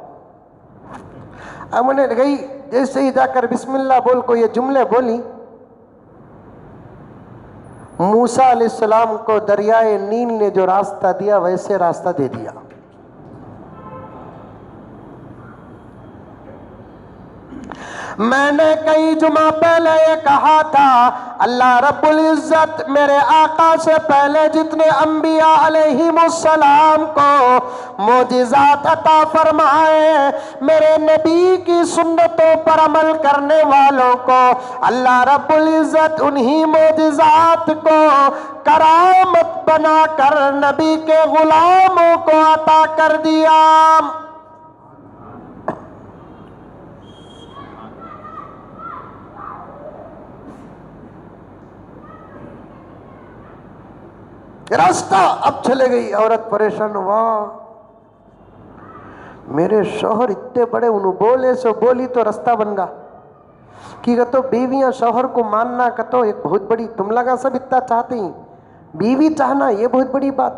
اب انہیں گئی جیسے ہی جا کر بسم اللہ بول کو یہ جملے بولی، موسیٰ علیہ السلام کو دریائے نیل نے جو راستہ دیا ویسے راستہ دے دیا۔ میں نے کئی جمعہ پہلے یہ کہا تھا، اللہ رب العزت میرے آقا سے پہلے جتنے انبیاء علیہم السلام کو معجزات عطا فرمائے، میرے نبی کی سنتوں پر عمل کرنے والوں کو اللہ رب العزت انہی معجزات کو کرامت بنا کر نبی کے غلاموں کو عطا کر دیا۔ راستہ اب چلے گئی، عورت پریشان ہوا، میرے شوہر اتنے بڑے انہوں بولے سو بولی تو راستہ بن گا کہ تو بیویاں شوہر کو ماننا کا تو ایک بہت بڑی، تم لگا سب اتنا چاہتے ہیں، بیوی چاہنا یہ بہت بڑی بات۔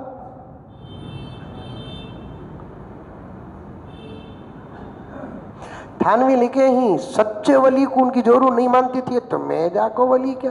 تھانوی لکھے ہی سچے ولی کو ان کی جورو نہیں مانتی تھی، تو میں جا کو ولی کیا،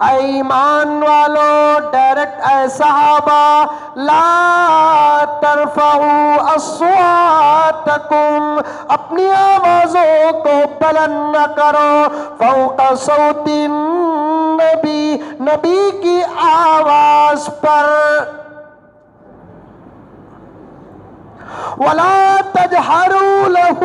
اے ایمان والو ڈائریکٹ اے صحابہ لا ترفعوا اصواتکم اپنی آوازوں کو بلند نہ کرو فوق صوت النبی نبی کی آواز پر وَلَا تَجْهَرُوا لَهُ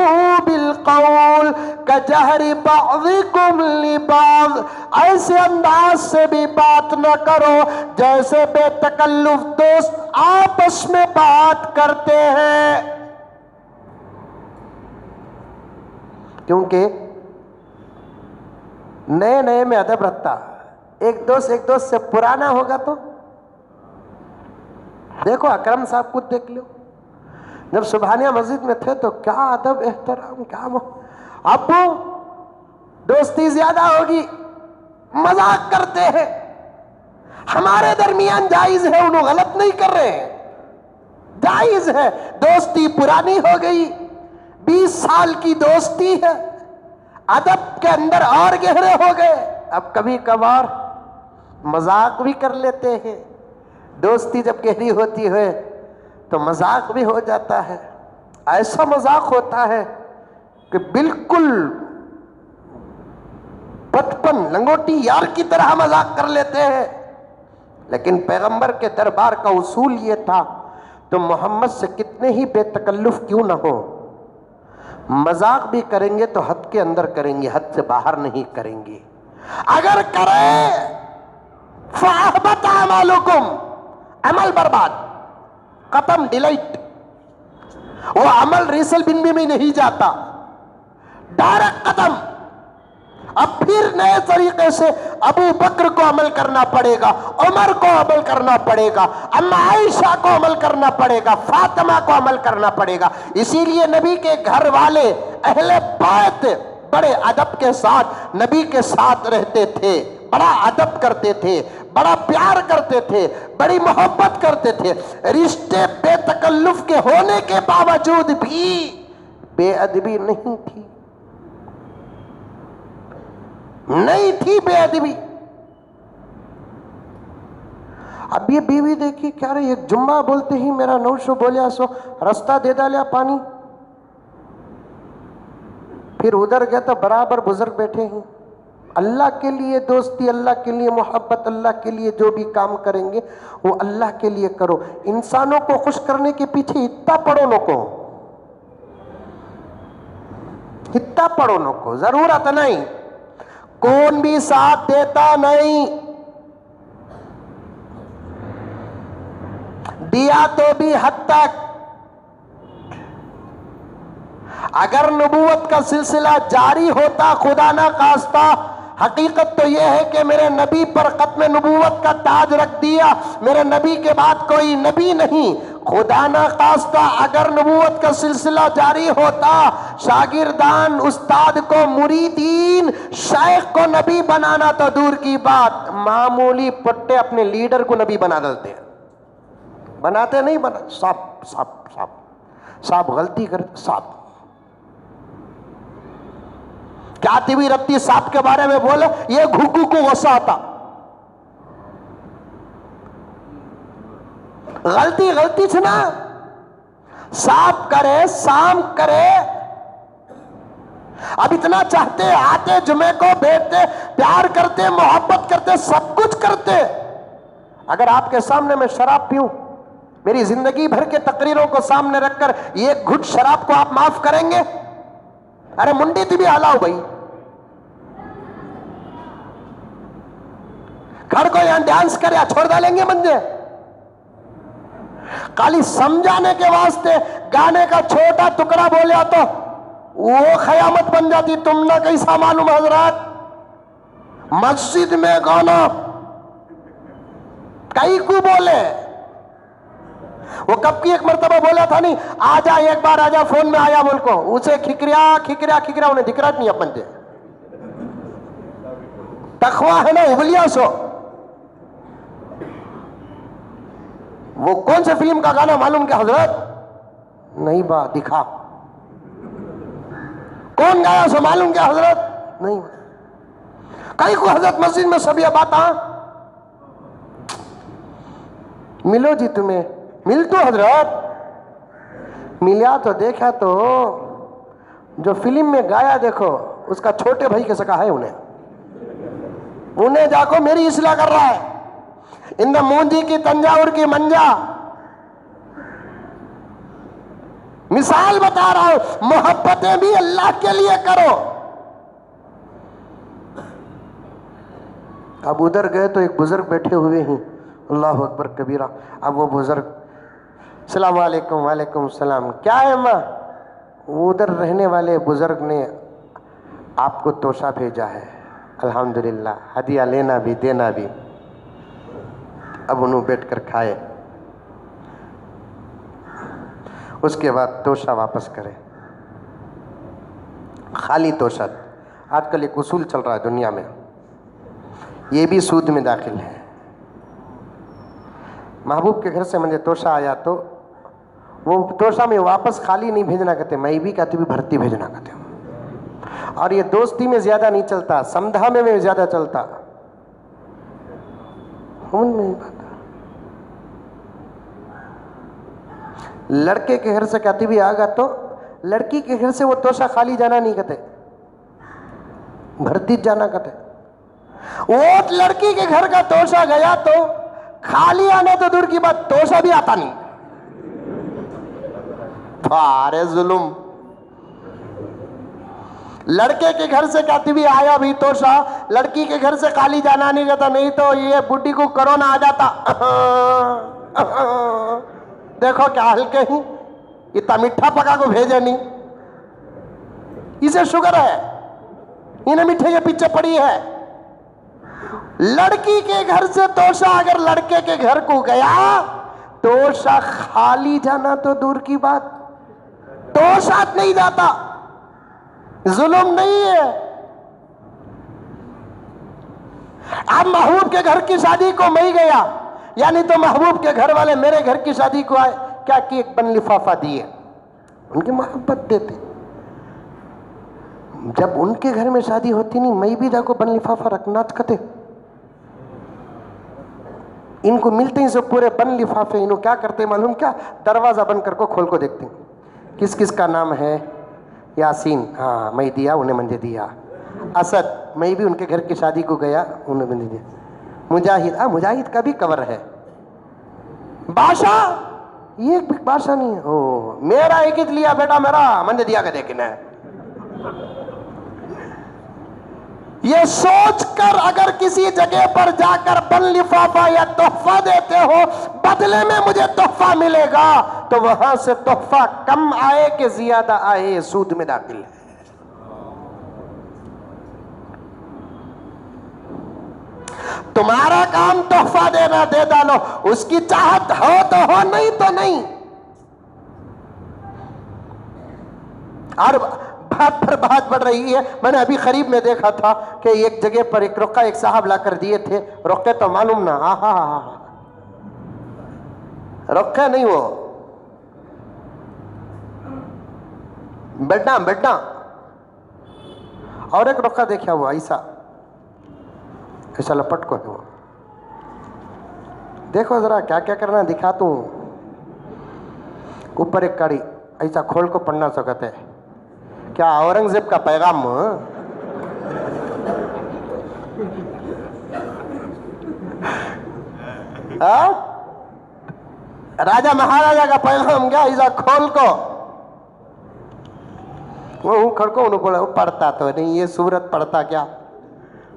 بِالْقَوْلِ كَجَهْرِ بَعْضِكُمْ لِبَعْضٍ ایسے انداز سے بھی بات نہ کرو جیسے بے تکلف دوست آپس میں بات کرتے ہیں، کیونکہ نئے نئے میں ادب رکھتا ایک دوست سے پرانا ہوگا تو دیکھو اکرم صاحب خود دیکھ لو، جب سبحانیہ مسجد میں تھے تو کیا ادب احترام، کیا اب دوستی زیادہ ہوگی مذاق کرتے ہیں، ہمارے درمیان جائز ہے، انہوں غلط نہیں کر رہے ہیں، جائز ہے، دوستی پرانی ہو گئی، 20 سال کی دوستی ہے، ادب کے اندر اور گہرے ہو گئے، اب کبھی کبھار مذاق بھی کر لیتے ہیں، دوستی جب گہری ہوتی ہے تو مذاق بھی ہو جاتا ہے، ایسا مذاق ہوتا ہے کہ بالکل بچپن لنگوٹی یار کی طرح مذاق کر لیتے ہیں، لیکن پیغمبر کے دربار کا اصول یہ تھا تو محمد سے کتنے ہی بے تکلف کیوں نہ ہو، مذاق بھی کریں گے تو حد کے اندر کریں گے، حد سے باہر نہیں کریں گے، اگر کریں فَأَحْبَطَ أَعْمَالُكُمْ عمل برباد ختم ڈیلیٹ، وہ عمل ریسل بن میں نہیں جاتا، ڈائریکٹ ختم، اب پھر نئے طریقے سے ابو بکر کو عمل کرنا پڑے گا، عمر کو عمل کرنا پڑے گا، اما عائشہ کو عمل کرنا پڑے گا، فاطمہ کو عمل کرنا پڑے گا، اسی لیے نبی کے گھر والے اہل بیت بڑے ادب کے ساتھ نبی کے ساتھ رہتے تھے، بڑا ادب کرتے تھے، بڑا پیار کرتے تھے، بڑی محبت کرتے تھے، رشتے بے تکلف کے ہونے کے باوجود بھی بے ادبی نہیں تھی، نہیں تھی بے ادبی۔ اب یہ بیوی دیکھی کیا رہی، ایک جمعہ بولتے ہی میرا نوشو بولیا سو رستہ دے ڈالیا پانی، پھر ادھر گیا تو برابر بزرگ بیٹھے ہیں، اللہ کے لیے دوستی، اللہ کے لیے محبت، اللہ کے لیے جو بھی کام کریں گے وہ اللہ کے لیے کرو، انسانوں کو خوش کرنے کے پیچھے اتنا پڑو نو کو، اتنا پڑو نو کو، ضرورت نہیں، کون بھی ساتھ دیتا نہیں، دیا تو بھی حد تک، اگر نبوت کا سلسلہ جاری ہوتا خدا نہ خواستہ، حقیقت تو یہ ہے کہ میرے نبی پر ختم نبوت کا تاج رکھ دیا، میرے نبی کے بعد کوئی نبی نہیں، خدا نہ خواستہ اگر نبوت کا سلسلہ جاری ہوتا، شاگردان استاد کو مریدین شیخ کو نبی بنانا تو دور کی بات، معمولی پٹے اپنے لیڈر کو نبی بنا دیتے ہیں، بناتے نہیں، صاحب غلطی کر، صاحب کاتبی ربطی صاحب کے بارے میں بولے یہ گھگو کو غصہ آتا، غلطی چھنا، صاحب کرے سام کرے، اب اتنا چاہتے آتے جمعے کو بیٹھتے پیار کرتے محبت کرتے سب کچھ کرتے، اگر آپ کے سامنے میں شراب پیوں، میری زندگی بھر کے تقریروں کو سامنے رکھ کر یہ گھٹ شراب کو آپ معاف کریں گے؟ ارے منڈی تھی بھی ہلاؤ بھائی، گھر کو یہاں ڈانس کر یا چھوڑ ڈالیں گے منجے، خالی سمجھانے کے واسطے گانے کا چھوٹا ٹکڑا بولیا تو وہ قیامت بن جاتی، تم نہ کیسا معلوم حضرات، مسجد میں گانا کئی کو بولے، وہ کب کی ایک مرتبہ بولا تھا نہیں، آجا ایک بار آجا فون میں آیا بول کو، اسے کھکریا انہیں دکھ رہا نہیں اپن دے، تقویٰ ہے نا ابلیا سو، وہ کون سے فلم کا گانا معلوم کیا حضرت؟ نہیں با دکھا، کون گایا سو معلوم کیا حضرت؟ نہیں، کئی کو حضرت مسجد میں سب یہ بات ملو جی تمہیں مل تو حضرت ملیا تو دیکھا تو جو فلم میں گایا دیکھو اس کا چھوٹے بھائی کے سکا ہے انہیں جا کو میری اصلاح کر رہا ہے ان دا مونجی کی تنجاور کی منجا مثال بتا رہا ہوں محبتیں بھی اللہ کے لیے کرو. اب ادھر گئے تو ایک بزرگ بیٹھے ہوئے ہیں اللہ اکبر کبیرہ. اب وہ بزرگ السلام علیکم. وعلیکم السلام. کیا ہے ماں؟ وہ ادھر رہنے والے بزرگ نے آپ کو توشہ بھیجا ہے. الحمدللہ ہدیہ لینا بھی دینا بھی. اب انہوں بیٹھ کر کھائے. اس کے بعد توشہ واپس کرے. خالی توشہ. آج کل ایک اصول چل رہا ہے دنیا میں, یہ بھی سود میں داخل ہے. محبوب کے گھر سے مجھے توشہ آیا تو وہ توشہ میں واپس خالی نہیں بھیجنا کہتے, میں بھی کہتی بھی بھرتی بھیجنا کہتے. اور یہ دوستی میں زیادہ نہیں چلتا, سمدھا میں زیادہ چلتا. لڑکے کے گھر سے کہتی بھی آگا تو لڑکی کے گھر سے وہ توشہ خالی جانا نہیں کہتے, بھرتی جانا کہتے. وہ لڑکی کے گھر کا توشہ گیا تو خالی آنا تو دور کی بات, توشہ بھی آتا نہیں. بھارے ظلم. لڑکے کے گھر سے کہتی بھی آیا بھی توشہ, لڑکی کے گھر سے خالی جانا نہیں کہتا, نہیں تو یہ بڈھی کو کرونا آ جاتا. دیکھو کیا ہلکے ہی, اتنا میٹھا پکا کو بھیجے نہیں, اسے شوگر ہے, انہیں میٹھے کے پیچھے پڑی ہے. لڑکی کے گھر سے توشہ اگر لڑکے کے گھر کو گیا, توشہ خالی جانا تو دور کی بات, توشہ نہیں جاتا. ظلم نہیں ہے. اب محبوب کے گھر کی شادی کو میں گیا, یعنی تو محبوب کے گھر والے میرے گھر کی شادی کو آئے, کیا کہ ایک بن لفافہ دیے, ان کی محبت دیتے. جب ان کے گھر میں شادی ہوتی نہیں, میں بھی جا کو بن لفافہ رکھنا چکتے. ان کو ملتے ہیں سب پورے بن لفافے, انہوں کیا کرتے معلوم کیا, دروازہ بند کر کو کھول کو دیکھتے ہیں کس کس کا نام ہے. یاسین, ہاں میں دیا, انہیں مجھے دیا. اسد, میں بھی ان کے گھر کی شادی کو گیا, انہیں مجھے دیا. مجاہد, مجاہد کا بھی کور ہے. بادشاہ, یہ ایک بادشاہ نہیں ہے, میرا ایک ہی لیا بیٹا میرا, مجھے دیا کہ دیکھنا ہے. یہ سوچ کر اگر کسی جگہ پر جا کر بن لفافہ یا تحفہ دیتے ہو, بدلے میں مجھے تحفہ ملے گا, تو وہاں سے تحفہ کم آئے کہ زیادہ آئے, سود میں داخل ہے. تمہارا کام تحفہ دینا, دے ڈالو, اس کی چاہت ہو تو ہو, نہیں تو نہیں. اور بات پر بات بڑھ رہی ہے. میں نے ابھی قریب میں دیکھا تھا کہ ایک جگہ پر ایک رقہ ایک صاحب لا کر دیے تھے. رقے تو معلوم نہ, رقے نہیں, وہ بیٹا بیٹا. اور ایک رقہ دیکھا ہوا ایسا ایسا لپٹ کو, دیکھو ذرا کیا کیا کرنا دکھاتا ہوں. اوپر ایک کڑی ایسا کھول کو پڑھنا سکتے, کیا اورنگزیب کا پیغام, راجہ مہاراجہ کا پیغام, کیا ایسا کھول کو وہ کھڑکو. انہوں بولا وہ پڑھتا تو نہیں, یہ سورت پڑھتا کیا.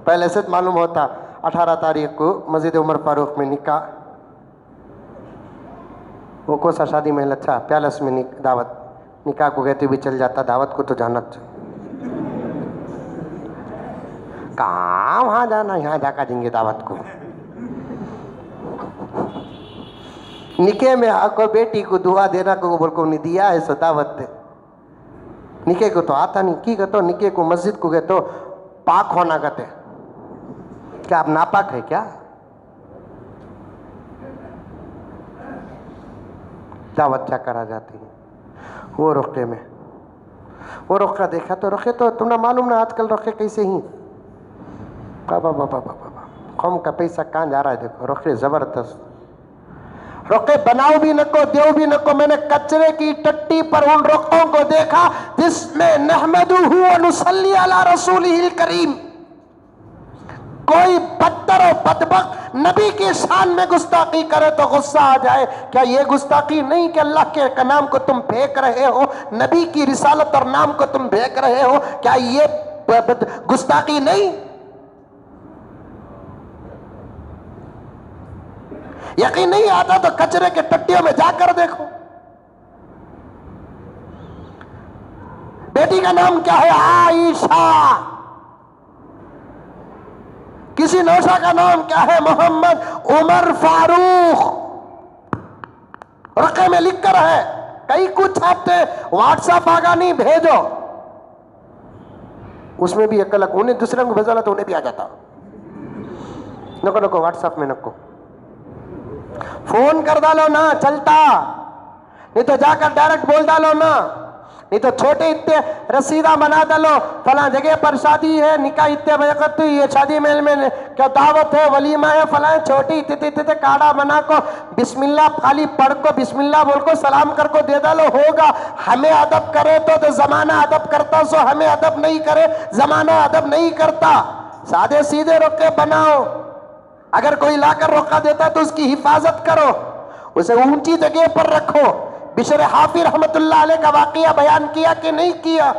پہلے سے معلوم ہوتا 18 تاریخ کو مسجد عمر فاروق میں نکاح, وہ کون سا شادی محل اچھا, پیالس میں دعوت. نکاح کو کہتے بھی چل جاتا, دعوت کو تو جانا کہاں, وہاں جانا, یہاں جا کر دیں گے دعوت کو. نکاح میں آ کو بیٹی کو دعا دینا کو بول کو نہیں دیا ہے, سو دعوت دے. نکاح کو تو آتا نہیں, کی کہتے نکاح کو مسجد کو کہتے پاک ہونا کہتے. کیا آپ ناپاک ہے کیا؟ دعوت کیا کرا جاتی ہے وہ رقے میں. وہ رقہ دیکھا تو رقے تو تم نے معلوم نہ آج کل رقے کیسے ہی. قوم کا پیسہ کہاں جا رہا ہے؟ دیکھو رخے زبردست، رقے بناؤ بھی نہ کو، دیو بھی نہ کو۔ میں نے کچرے کی ٹٹی پر ان رقوں کو دیکھا جس میں نحمدہ ونصلی علی رسولہ الکریم۔ کوئی بدتر و بدبخت نبی کی شان میں گستاخی کرے تو غصہ آ جائے۔ کیا یہ گستاخی نہیں کہ اللہ کے نام کو تم پھینک رہے ہو، نبی کی رسالت اور نام کو تم پھینک رہے ہو؟ کیا یہ گستاخی نہیں؟ یقین نہیں آتا تو کچرے کے ٹٹیوں میں جا کر دیکھو۔ بیٹی کا نام کیا ہے؟ عائشہ۔ کسی نوشہ کا نام کیا ہے؟ محمد عمر فاروق۔ رقے میں لکھ کر ہے، کئی کچھ چھاپتے، واٹس ایپ آگا نہیں بھیجو، اس میں بھی ایک الگ انہیں دوسرے کو بھیجا تو انہیں بھی آ جاتا۔ نکو واٹس ایپ میں نکو، فون کر ڈالو نا چلتا، نہیں تو جا کر ڈائریکٹ بول ڈالو نا، نہیں تو چھوٹے اتنے رسیدہ بنا ڈالو، فلاں جگہ پر شادی ہے، نکاح اتنے بجے کرتی، یہ شادی محل میں کیا دعوت ہے، ولیمہ ہے، فلاں چھوٹی اتنے کاڑا بنا کو، بسم اللہ خالی پڑھ کو، بسم اللہ بول کو، سلام کر کو دے ڈالو، ہوگا۔ ہمیں ادب کرے تو زمانہ ادب کرتا، سو ہمیں ادب نہیں کرے زمانہ ادب نہیں کرتا۔ سادے سیدھے رقے بناؤ، اگر کوئی لا کر روکا دیتا تو اس کی حفاظت کرو، اسے اونچی جگہ پر رکھو۔ بشر حافی رحمت اللہ علیہ کا واقعہ بیان کیا کہ نہیں کیا؟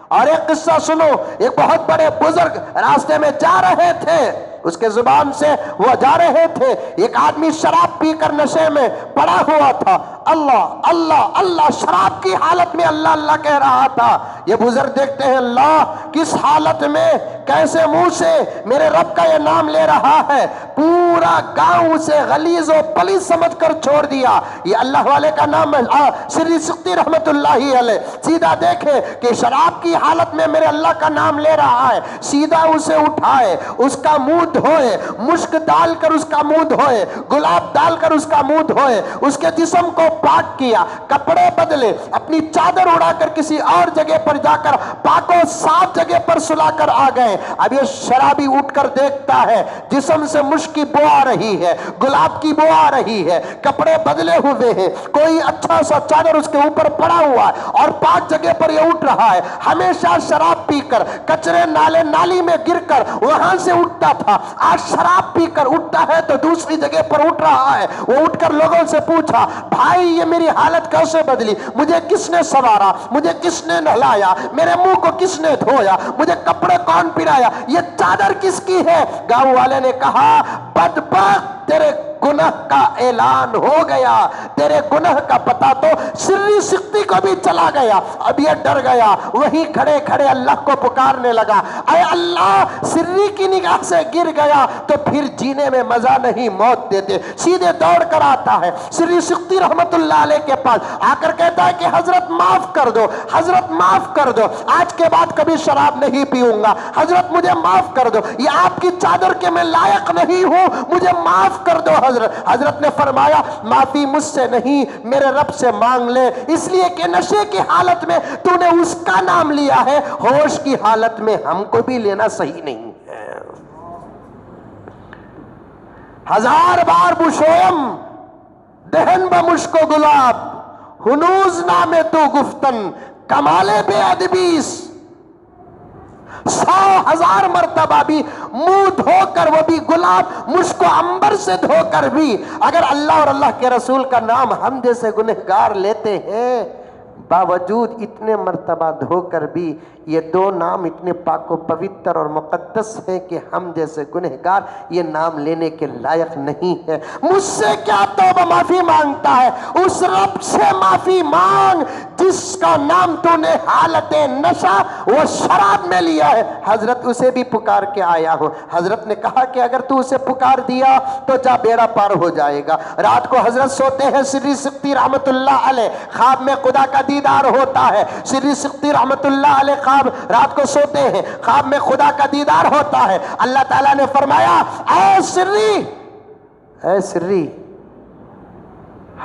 اور ایک قصہ سنو، ایک بہت بڑے بزرگ راستے میں جا رہے تھے، اس کے زبان سے وہ جا رہے تھے، ایک آدمی شراب پی کر نشے میں پڑا ہوا تھا، اللہ اللہ اللہ شراب کی حالت میں اللہ اللہ کہہ رہا تھا۔ یہ بزرگ دیکھتے ہیں اللہ کس حالت میں، کیسے منہ سے میرے رب کا یہ نام لے رہا ہے، پورا گاؤں اسے غلیظ و پلیت سمجھ کر چھوڑ دیا۔ یہ اللہ والے کا نام ہے سری سختی رحمت اللہ علیہ، سیدھا دیکھے کہ شراب کی حالت میں میرے اللہ کا نام لے رہا ہے، سیدھا اسے اٹھائے، اس کا منہ دھوئے، مشک ڈال کر اس کا منہ دھوئے، گلاب ڈال کر اس کا منہ دھوئے، اس کے جسم کو پاک کیا، کپڑے بدلے، اپنی چادر اڑا کر کسی اور جگہ پر جا کر پاک و صاف جگہ پر سلا کر آ گئے۔ اب یہ شرابی اٹھ کر دیکھتا ہے جسم سے مشک کی بو آ رہی ہے، گلاب کی بو آ رہی ہے، کپڑے بدلے ہوئے ہیں، کوئی اچھا سا چادر اس کے اوپر پڑا ہوا ہے اور پاک جگہ پر یہ اٹھ رہا ہے۔ ہمیشہ شراب پی کر کچرے نالے نالی میں گر کر وہاں سے اٹھتا تھا، آج شراب پی کر اٹھتا ہے تو دوسری جگہ پر اٹھ رہا ہے۔ وہ اٹھ کر لوگوں سے پوچھا بھائی یہ میری حالت کیسے بدلی، مجھے کس نے سوارا، مجھے کس نے نہلایا، میرے منہ کو کس نے دھویا، مجھے کپڑے کون پہنایا، یہ چادر کس کی ہے؟ گاؤں والے نے کہا بدبخت تیرے گناہ کا اعلان ہو گیا، تیرے گناہ کا پتہ تو سری سختی کو بھی چلا گیا۔ اب یہ ڈر گیا، وہیں کھڑے کھڑے اللہ کو پکارنے لگا، اے اللہ سری کی نگاہ سے گر گیا تو پھر جینے میں مزہ نہیں، موت دیتے۔ سیدھے دوڑ کر آتا ہے سری سختی رحمت اللہ علیہ کے پاس، آ کر کہتا ہے کہ حضرت معاف کر دو، حضرت معاف کر دو، آج کے بعد کبھی شراب نہیں پیوں گا، حضرت مجھے معاف کر دو، یہ آپ کی چادر کے میں لائق نہیں ہوں، مجھے معاف کر دو حضرت۔ حضرت نے فرمایا معافی مجھ سے نہیں میرے رب سے مانگ لے، اس لیے کہ نشے کی حالت میں تو نے اس کا نام لیا ہے، ہوش کی حالت میں ہم کو بھی لینا صحیح نہیں ہے۔ ہزار بار بشویم دہن بمشک و گلاب، ہنوز نام تو گفتن کمال بے ادبیس، 100,000 مرتبہ بھی منہ دھو کر، وہ بھی گلاب مشک و عنبر سے دھو کر بھی اگر اللہ اور اللہ کے رسول کا نام ہم جیسے گنہگار لیتے ہیں، باوجود اتنے مرتبہ دھو کر بھی یہ دو نام اتنے پاک و پوتر اور مقدس ہیں کہ ہم جیسے گنہگار یہ نام لینے کے لائق نہیں ہے۔ مجھ سے کیا توبہ معافی مانگتا ہے، اس رب سے معافی مانگ جس کا نام تو نے حالت نشہ وہ شراب میں لیا ہے۔ حضرت اسے بھی پکار کے آیا ہوں۔ حضرت نے کہا کہ اگر تو اسے پکار دیا تو جا بیڑا پار ہو جائے گا۔ رات کو حضرت سوتے ہیں سری سختی رحمت اللہ علیہ، خواب میں خدا کا دیدار ہوتا ہے۔ سری سختی رحمت اللہ علیہ خواب رات کو سوتے ہیں، خواب میں خدا کا دیدار ہوتا ہے۔ اللہ تعالیٰ نے فرمایا اے سری،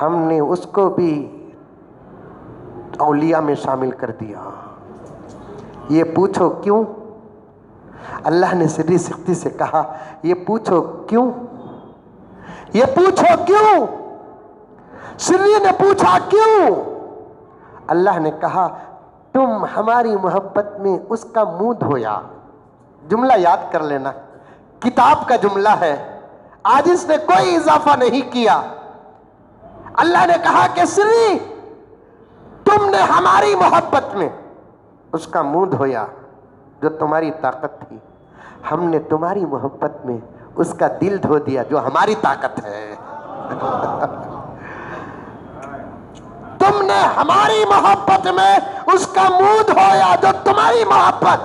ہم نے اس کو بھی اولیاء میں شامل کر دیا۔ یہ پوچھو کیوں؟ اللہ نے سری سختی سے کہا یہ پوچھو کیوں، یہ پوچھو کیوں؟ سری نے پوچھا کیوں؟ اللہ نے کہا تم ہماری محبت میں اس کا منہ دھویا. جملہ یاد کر لینا، کتاب کا جملہ ہے، آج اس نے کوئی اضافہ نہیں کیا. اللہ نے کہا کہ سری تم نے ہماری محبت میں اس کا منہ دھویا جو تمہاری طاقت تھی، ہم نے تمہاری محبت میں اس کا دل دھو دیا جو ہماری طاقت ہے. تم نے ہماری محبت میں اس کا منہ دھویا جو تمہاری محبت،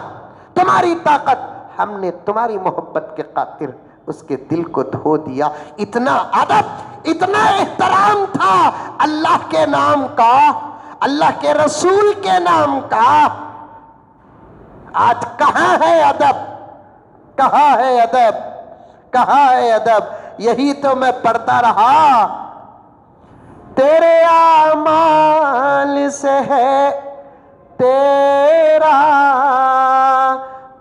تمہاری طاقت، ہم نے تمہاری محبت کے خاطر اس کے دل کو دھو دیا. اتنا ادب، اتنا احترام تھا اللہ کے نام کا، اللہ کے رسول کے نام کا. آج کہاں ہے ادب؟ کہاں ہے ادب؟ کہاں ہے ادب؟ یہی تو میں پڑھتا رہا. تیرے اعمال سے ہے تیرا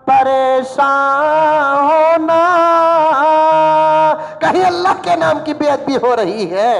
پریشان ہونا. کہیں اللہ کے نام کی بے ادبی ہو رہی ہے،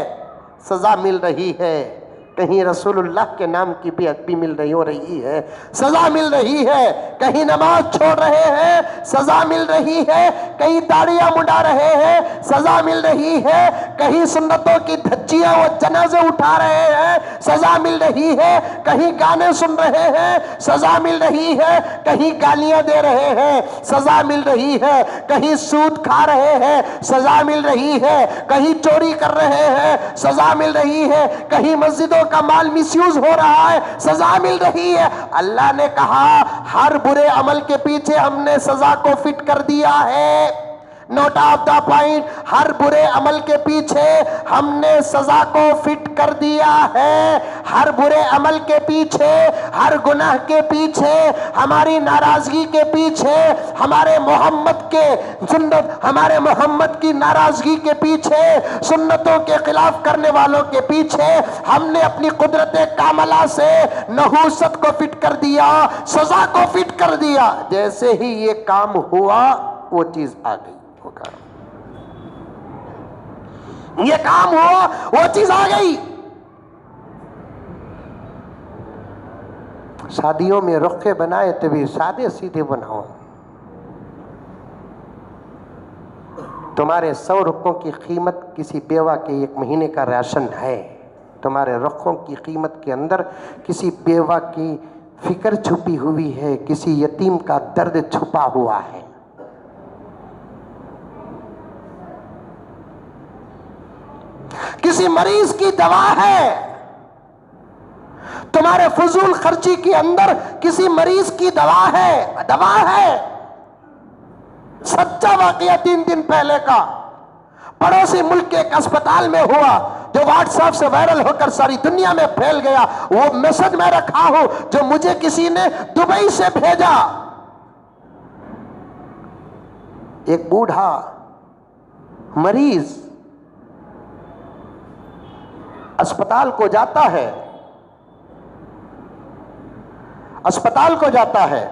سزا مل رہی ہے. کہیں رسول اللہ کے نام کی بے ادبی ہو رہی ہے، سزا مل رہی ہے. کہیں نماز چھوڑ رہے ہیں، سزا مل رہی ہے. کہیں داڑیاں منڈا رہے ہیں، سزا مل رہی ہے. کہیں سنتوں کی دھجیاں و جنازے اٹھا رہے ہیں، سزا مل رہی ہے. کہیں گانے سن رہے ہیں، سزا مل رہی ہے. کہیں گالیاں دے رہے ہیں، سزا مل رہی ہے. کہیں سود کھا رہے ہیں، سزا مل رہی ہے. کہیں چوری کر رہے ہیں، سزا مل رہی ہے. کہیں مسجدوں کا مال مس یوز ہو رہا ہے، سزا مل رہی ہے. اللہ نے کہا ہر برے عمل کے پیچھے ہم نے سزا کو فٹ کر دیا ہے. نوٹ آف دا پوائنٹ، ہر برے عمل کے پیچھے ہم نے سزا کو فٹ کر دیا ہے. ہر برے عمل کے پیچھے، ہر گناہ کے پیچھے، ہماری ناراضگی کے پیچھے، ہمارے محمد کے سنت، ہمارے محمد کی ناراضگی کے پیچھے، سنتوں کے خلاف کرنے والوں کے پیچھے ہم نے اپنی قدرت کاملہ سے نحوست کو فٹ کر دیا، سزا کو فٹ کر دیا. جیسے ہی یہ کام ہوا وہ چیز آ گئی. یہ کام ہوا وہ چیز آ گئی. شادیوں میں رخے بنائے تو بھی سادے سیدھے بناؤ. تمہارے 100 رخوں کی قیمت کسی بیوہ کے 1 مہینے کا راشن ہے. تمہارے رخوں کی قیمت کے اندر کسی بیوہ کی فکر چھپی ہوئی ہے، کسی یتیم کا درد چھپا ہوا ہے. کسی مریض کی دوا ہے. تمہارے فضول خرچی کے اندر کسی مریض کی دوا ہے، دوا ہے. سچا واقعہ 3 دن پہلے کا پڑوسی ملک کے ایک اسپتال میں ہوا، جو واٹس ایپ سے وائرل ہو کر ساری دنیا میں پھیل گیا. وہ میسج میں رکھا ہوں جو مجھے کسی نے دبئی سے بھیجا. ایک بوڑھا مریض اسپتال کو جاتا ہے، اسپتال کو جاتا ہے،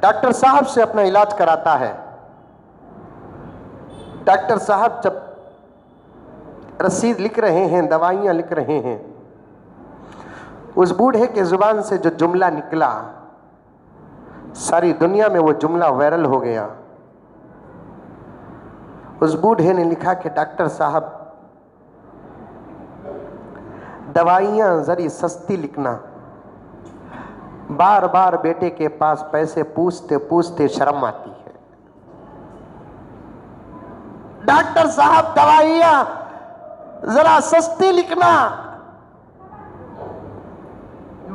ڈاکٹر صاحب سے اپنا علاج کراتا ہے. ڈاکٹر صاحب جب رسید لکھ رہے ہیں، دوائیاں لکھ رہے ہیں، اس بوڑھے کے زبان سے جو جملہ نکلا ساری دنیا میں وہ جملہ وائرل ہو گیا. اس بوڑھے نے لکھا کہ ڈاکٹر صاحب دوائیاں ذری سستی لکھنا. بار بار بیٹے کے پاس پیسے پوچھتے پوچھتے شرم آتی ہے. ڈاکٹر صاحب دوائیاں ذرا سستی لکھنا.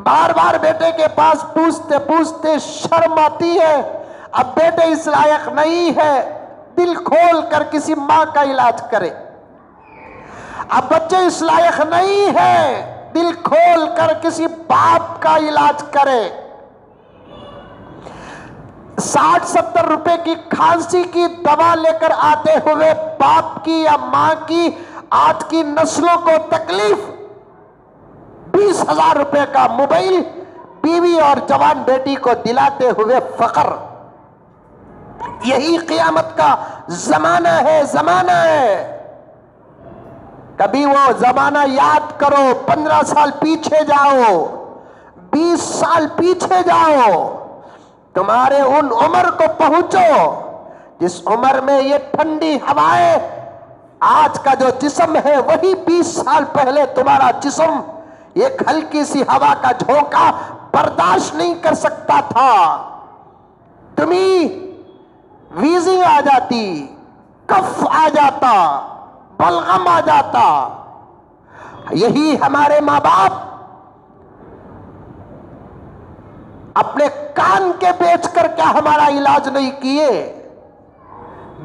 بار بار بیٹے کے پاس پوچھتے پوچھتے شرم آتی ہے. اب بیٹے اس لائق نہیں ہے دل کھول کر کسی ماں کا علاج کرے. اب بچے اس لائق نہیں ہے دل کھول کر کسی باپ کا علاج کرے. 60-70 روپے کی کھانسی کی دوا لے کر آتے ہوئے باپ کی یا ماں کی آج کی نسلوں کو تکلیف. 20,000 روپے کا موبائل، بیوی اور جوان بیٹی کو دلاتے ہوئے فخر. یہی قیامت کا زمانہ ہے، زمانہ ہے. کبھی وہ زمانہ یاد کرو، 15 سال پیچھے جاؤ، 20 سال پیچھے جاؤ، تمہارے ان عمر کو پہنچو جس عمر میں یہ ٹھنڈی ہوائیں، آج کا جو جسم ہے وہی 20 سال پہلے تمہارا جسم ایک ہلکی سی ہوا کا جھونکا برداشت نہیں کر سکتا تھا. تمہیں ویزنگ آ جاتی، کف آ جاتا، بلغم آ جاتا. یہی ہمارے ماں باپ اپنے کان کے بیچ کر کیا ہمارا علاج نہیں کیے،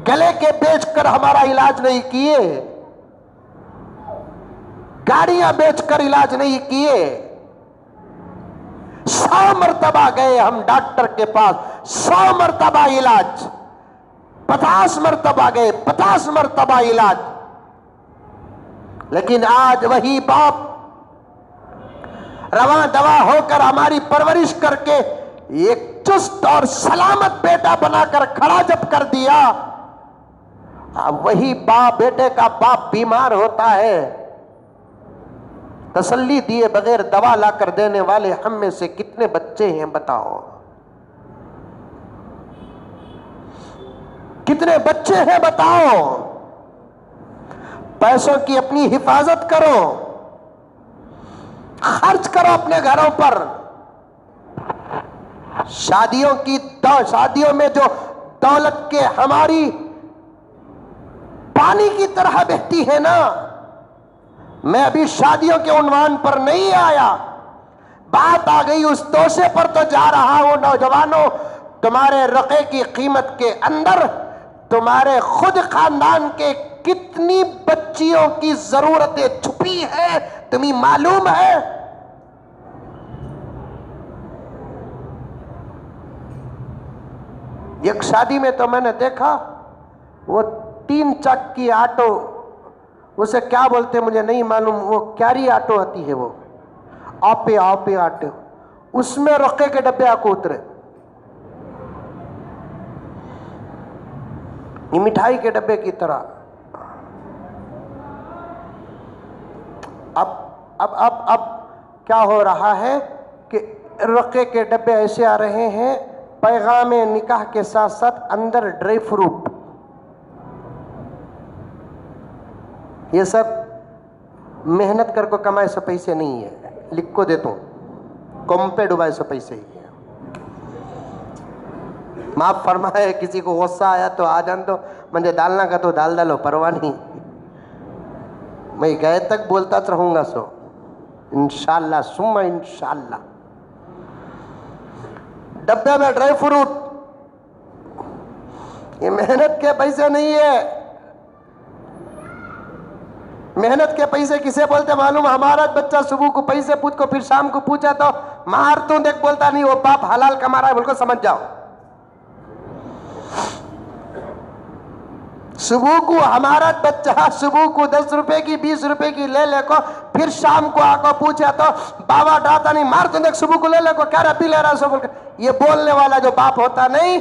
گلے کے بیچ کر ہمارا علاج نہیں کیے، گاڑیاں بیچ کر علاج نہیں کیے. 100 مرتبہ گئے ہم ڈاکٹر کے پاس، 100 مرتبہ علاج، 50 مرتبہ گئے، 50 مرتبہ علاج. لیکن آج وہی باپ رواں دوا ہو کر ہماری پرورش کر کے ایک چست اور سلامت بیٹا بنا کر کھڑا جب کر دیا، اب وہی باپ، بیٹے کا باپ بیمار ہوتا ہے، تسلی دیے بغیر دوا لا کر دینے والے ہم میں سے کتنے بچے ہیں بتاؤ؟ کتنے بچے ہیں بتاؤ؟ پیسوں کی اپنی حفاظت کرو، خرچ کرو اپنے گھروں پر. شادیوں میں جو دولت کے ہماری پانی کی طرح بہتی ہے نا، میں ابھی شادیوں کے عنوان پر نہیں آیا، بات آ گئی اس توشے پر تو جا رہا ہوں. نوجوانوں، تمہارے رقے کی قیمت کے اندر تمہارے خود خاندان کے کتنی بچیوں کی ضرورتیں چھپی ہیں تمہیں معلوم ہے؟ ایک شادی میں تو میں نے دیکھا، وہ 3 چکی آٹو، اسے کیا بولتے مجھے نہیں معلوم، وہ کیاری آٹو آتی ہے، وہ آپے آٹو، اس میں رقے کے ڈبے آ کو اترے، یہ مٹھائی کے ڈبے کی طرح. اب کیا ہو رہا ہے کہ رقے کے ڈبے ایسے آ رہے ہیں، پیغام نکاح کے ساتھ ساتھ اندر ڈرائی فروٹ. یہ سب محنت کر کو کمائے سے پیسے نہیں ہے، لکھ کو دیتا ہوں، کم پہ ڈبائے سے پیسے ہی ہے. معاف فرمائے، کسی کو غصہ آیا تو آ جان دو، مجھے ڈالنا کا تو ڈال ڈالو، پرواہ نہیں، میں گئے تک بولتا رہوں گا. سو انشاءاللہ ثم انشاءاللہ. ڈبے میں ڈرائی فروٹ، یہ محنت کے پیسے نہیں ہے. محنت کے پیسے کسے بولتے معلوم؟ ہمارا بچہ صبح کو پیسے پوچھ کو پھر شام کو پوچھا تو مار تو دیکھ بولتا نہیں، وہ باپ حلال کما رہا ہے بول کو سمجھ جاؤ. صبح کو ہمارا بچہ صبح کو 10 روپے کی 20 روپے کی لے لے کو، پھر شام کو آ کو پوچھا تو بابا ڈاتا نہیں، مار تو دیکھ صبح کو لے لے کو کیا رہا پی لے رہا سو بول کے. یہ بولنے والا جو باپ ہوتا نہیں،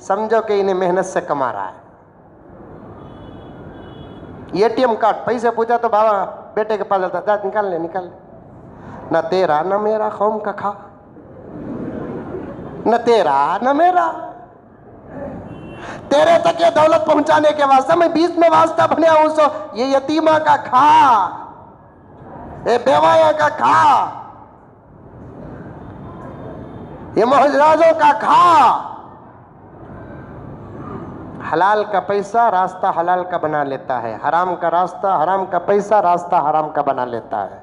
سمجھو کہ انہیں محنت سے کما رہا ہے. ATM کارڈ پیسے پوچھا تو بابا بیٹے کے پاس جاتا، نکال لے نکال لے، نہ تیرا نہ میرا قوم کا کھا، نہ تیرا نہ میرا. تیرے تک یہ دولت پہنچانے کے واسطہ میں بیچ میں واسطہ بنیا ہوں، سو یہ یتیمہ کا کھا، یہ بیوایاں کا کھا، یہ محتاجوں کا کھا. حلال کا پیسہ راستہ حلال کا بنا لیتا ہے، حرام کا راستہ، حرام کا پیسہ راستہ حرام کا بنا لیتا ہے.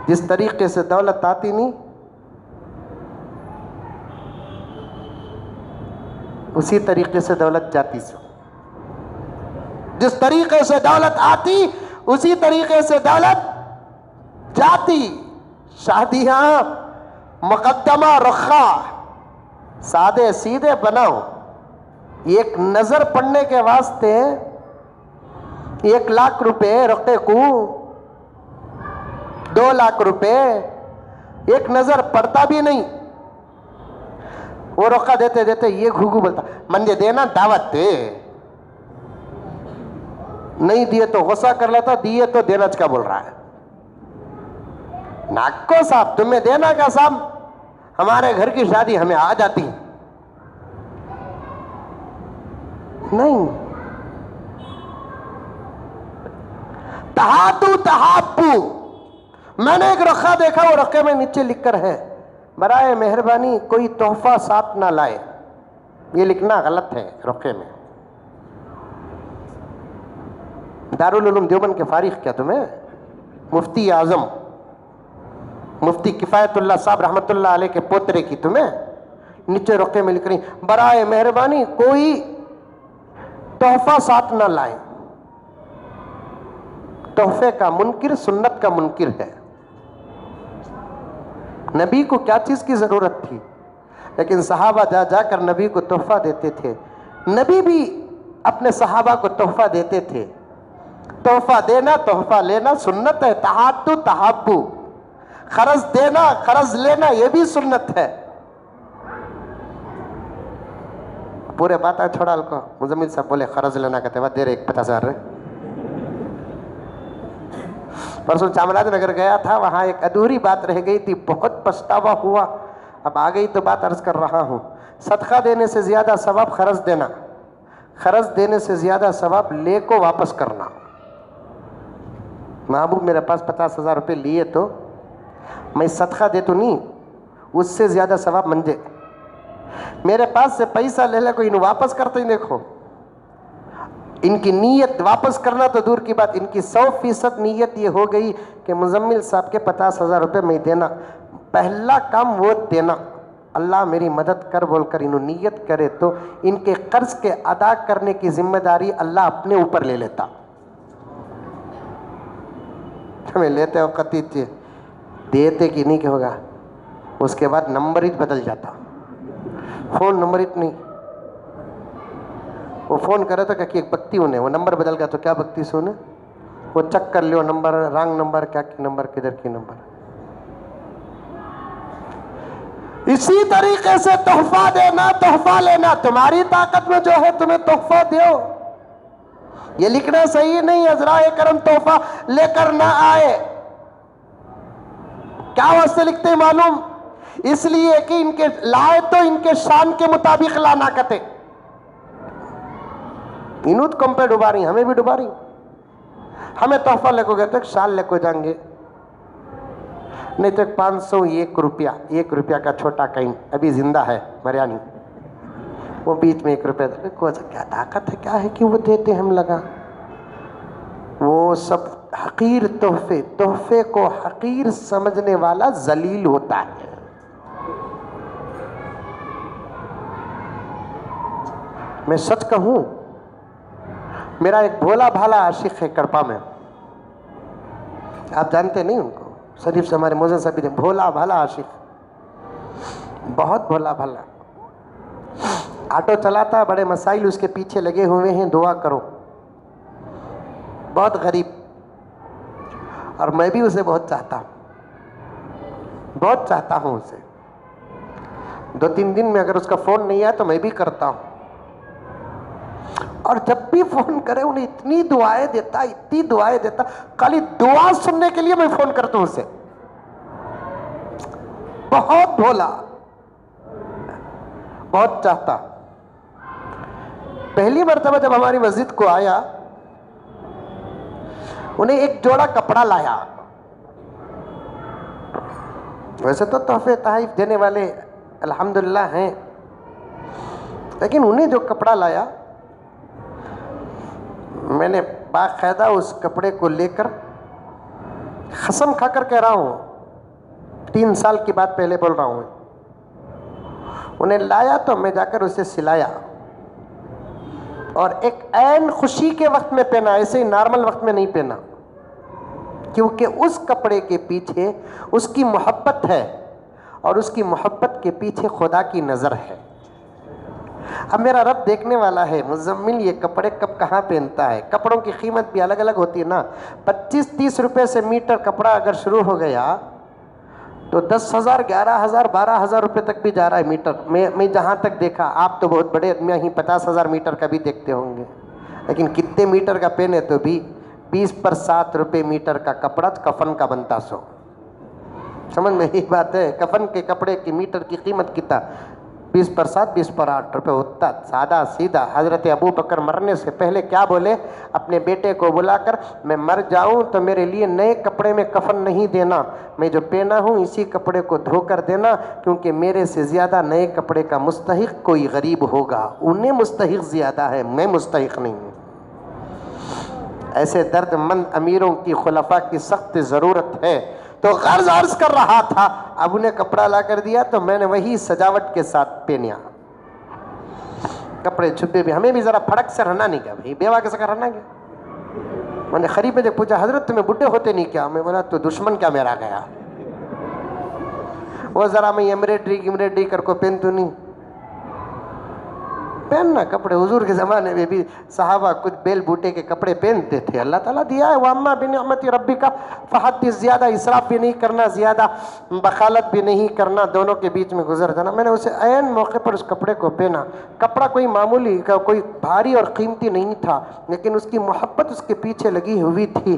جس طریقے سے دولت آتی نہیں، اسی طریقے سے دولت جاتی. جس طریقے سے دولت آتی اسی طریقے سے دولت جاتی. شادیاں مقدمہ رخا سادے سیدھے بناؤ. ایک نظر پڑنے کے واسطے 1 لاکھ روپے رقے کو، 2 لاکھ روپے ایک نظر پڑتا بھی نہیں. وہ رخا دیتے دیتے یہ گھوگو بولتا منجے دینا دعوت دے, نہیں دیے تو غصہ کر لیتا, دیے تو دینا کیا بول رہا ہے. ناکو صاحب تمہیں دینا کیا صاحب, ہمارے گھر کی شادی ہمیں آ جاتی نہیں. تہاتو تہاپو, میں نے ایک رخا دیکھا, وہ رخے میں نیچے لکھ کر ہے برائے مہربانی کوئی تحفہ ساتھ نہ لائے. یہ لکھنا غلط ہے رخے میں. دارالعلوم دیوبند کے فارغ کیا تمہیں, مفتی اعظم مفتی کفایت اللہ صاحب رحمۃ اللہ علیہ کے پوترے کی تمہیں نیچے رخے میں لکھ رہی برائے مہربانی کوئی تحفہ ساتھ نہ لائیں. تحفے کا منکر سنت کا منکر ہے. نبی کو کیا چیز کی ضرورت تھی, لیکن صحابہ جا جا کر نبی کو تحفہ دیتے تھے. نبی بھی اپنے صحابہ کو تحفہ دیتے تھے. تحفہ دینا تحفہ لینا سنت ہے. تہاتو تہابو, قرض دینا قرض لینا یہ بھی سنت ہے. پورے بات چھوڑا کو مزمل صاحب بولے قرض لینا کہتے بعد دے رہے 50,000. پرسوں چامراج نگر گیا تھا, وہاں ایک ادھوری بات رہ گئی تھی, بہت پچھتاوا ہوا, اب آ گئی تو بات عرض کر رہا ہوں. صدقہ دینے سے زیادہ ثواب قرض دینا, قرض دینے سے زیادہ ثواب لے کو واپس کرنا. محبوب میرے پاس 50,000 روپے لیے تو میں صدقہ دے تو نہیں, اس سے زیادہ ثواب منجے. میرے پاس سے پیسہ لے لے کو انہوں واپس کرتے ہی دیکھو. ان کی نیت واپس کرنا تو دور کی بات, ان کی 100% نیت یہ ہو گئی کہ مزمل صاحب کے 50,000 روپے میں دینا. پہلا کام وہ دینا, اللہ میری مدد کر بول کر انہوں نیت کرے تو ان کے قرض کے ادا کرنے کی ذمہ داری اللہ اپنے اوپر لے لیتا. ہمیں لیتے وقت ہی دیتے کہ نہیں کہ ہوگا, اس کے بعد نمبر ہی بدل جاتا, فون نمبر ہی نہیں. وہ فون کرے تو کہ ایک بکتی انہیں وہ نمبر بدل گیا تو کیا بکتی سونے, وہ چیک کر لیو نمبر رانگ نمبر کیا کی نمبر کدھر کی نمبر. اسی طریقے سے تحفہ دینا تحفہ لینا تمہاری طاقت میں جو ہے تمہیں تحفہ دیو. یہ لکھنا صحیح نہیں, عذرائے کرم تحفہ لے کر نہ آئے. کیا واسطے لکھتے ہیں معلوم, اس لیے کہ ان کے لائے تو ان کے شان کے مطابق لانا کہتے. انہوں تو کم پہ ڈبا رہی, ہمیں بھی ڈبا رہی. ہمیں تحفہ لے کو گئے تو ایک شال لے کو جائیں گے, نہیں تو 501 روپیہ, 1 روپیہ کا چھوٹا کہیں ابھی زندہ ہے مریانی, وہ بیچ میں 1 روپیہ کو کیا طاقت ہے کیا ہے کہ وہ دیتے ہم لگا. وہ سب حقیر تحفے, تحفے کو حقیر سمجھنے والا ذلیل ہوتا ہے. میں سچ کہوں, میرا ایک بھولا بھالا عاشق ہے کڑپا میں, آپ جانتے نہیں ان کو, شریف سے ہمارے موزن صاحب بھی بھولا بھالا عاشق, بہت بھولا بھالا. آٹو چلاتا, بڑے مسائل اس کے پیچھے لگے ہوئے ہیں, دعا کرو. بہت غریب, اور میں بھی اسے بہت چاہتا ہوں, بہت چاہتا ہوں اسے. 2-3 دن میں اگر اس کا فون نہیں آیا تو میں بھی کرتا ہوں, اور جب بھی فون کرے انہیں اتنی دعائیں دیتا, اتنی دعائیں دیتا. خالی دعا سننے کے لیے میں فون کرتا ہوں اسے. بہت بھولا, بہت چاہتا. پہلی مرتبہ جب ہماری مسجد کو آیا, انہیں ایک جوڑا کپڑا لایا. ویسے تو تحفے تحائف دینے والے الحمدللہ ہیں, لیکن انہیں جو کپڑا لایا, میں نے باقاعدہ اس کپڑے کو لے کر قسم کھا کر کہہ رہا ہوں, 3 سال کی بات پہلے بول رہا ہوں, انہیں لایا تو میں جا کر اسے سلایا, اور ایک عین خوشی کے وقت میں پہنا, ایسے ہی نارمل وقت میں نہیں پہنا, کیونکہ اس کپڑے کے پیچھے اس کی محبت ہے, اور اس کی محبت کے پیچھے خدا کی نظر ہے. اب میرا رب دیکھنے والا ہے, مزمل یہ کپڑے کب کہاں پہنتا ہے. کپڑوں کی قیمت بھی الگ الگ ہوتی ہے نا. 25-30 روپے سے میٹر کپڑا اگر شروع ہو گیا تو 10,000 11,000 12,000 روپے تک بھی جا رہا ہے میٹر. میں جہاں تک دیکھا, آپ تو بہت بڑے آدمی ہیں, 50,000 میٹر کا بھی دیکھتے ہوں گے, لیکن کتنے میٹر کا پین ہے تو بھی 20 پر 7 روپے میٹر کا کپڑا کفن کا بنتا. سو سمجھ میں یہی بات ہے, کفن کے کپڑے کی میٹر کی قیمت کتنا, 20 پر 7 20 پر 8 روپے ہوتا. سادہ سیدھا. حضرت ابو بکر مرنے سے پہلے کیا بولے اپنے بیٹے کو بلا کر, میں مر جاؤں تو میرے لیے نئے کپڑے میں کفن نہیں دینا, میں جو پہنا ہوں اسی کپڑے کو دھو کر دینا, کیونکہ میرے سے زیادہ نئے کپڑے کا مستحق کوئی غریب ہوگا, انہیں مستحق زیادہ ہے, میں مستحق نہیں ہوں. ایسے درد مند امیروں کی خلفاء کی سخت ضرورت ہے. تو غرض عرض کر رہا تھا, ابو نے کپڑا لا کر دیا تو میں نے وہی سجاوٹ کے ساتھ پہنیا. کپڑے چھپے بھی, ہمیں بھی ذرا پھڑک سے رہنا نہیں کیا بھائی, بیوہ کے سکر رہنا کیا. میں نے خریب میں جب پوچھا حضرت تمہیں بڈھے ہوتے نہیں کیا, میں بولا تو دشمن کیا میرا گیا, وہ ذرا میں ایمبریڈری کر کو پہن تو نہیں پہننا کپڑے. حضور کے زمانے میں بھی صحابہ کچھ بیل بوٹے کے کپڑے پہنتے تھے, اللہ تعالیٰ دیا ہے. وَأَمَّا بِنِعْمَتِ رَبِّكَ فَحَدِّثْ, زیادہ اسراف بھی نہیں کرنا, زیادہ بخالت بھی نہیں کرنا, دونوں کے بیچ میں گزر جانا. میں نے اسے عین موقع پر اس کپڑے کو پہنا. کپڑا کوئی معمولی کوئی بھاری اور قیمتی نہیں تھا, لیکن اس کی محبت اس کے پیچھے لگی ہوئی تھی.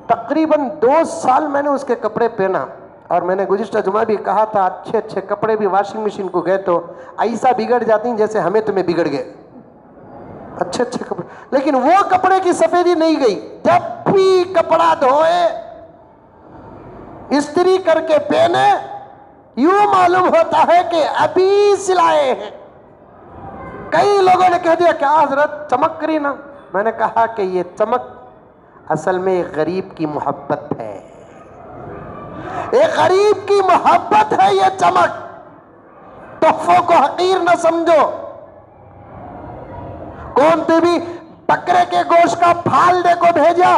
تقریباً 2 سال میں نے اس کے کپڑے پہنا. اور میں نے گزشتہ جمعہ بھی کہا تھا, اچھے اچھے کپڑے بھی واشنگ مشین کو گئے تو ایسا بگڑ جاتی ہیں جیسے ہمیں تمہیں بگڑ گئے. اچھے اچھے کپڑے, لیکن وہ کپڑے کی سفیدی نہیں گئی. جب بھی کپڑا دھوئے استری کر کے پہنے, یوں معلوم ہوتا ہے کہ ابھی سلائے ہیں. کئی لوگوں نے کہہ دیا کیا حضرت چمک کری نا, میں نے کہا کہ یہ چمک اصل میں ایک غریب کی محبت ہے, ایک غریب کی محبت ہے یہ چمک. تحفوں کو حقیر نہ سمجھو. کون تمہیں بکرے کے گوشت کا پھال دے کو بھیجا,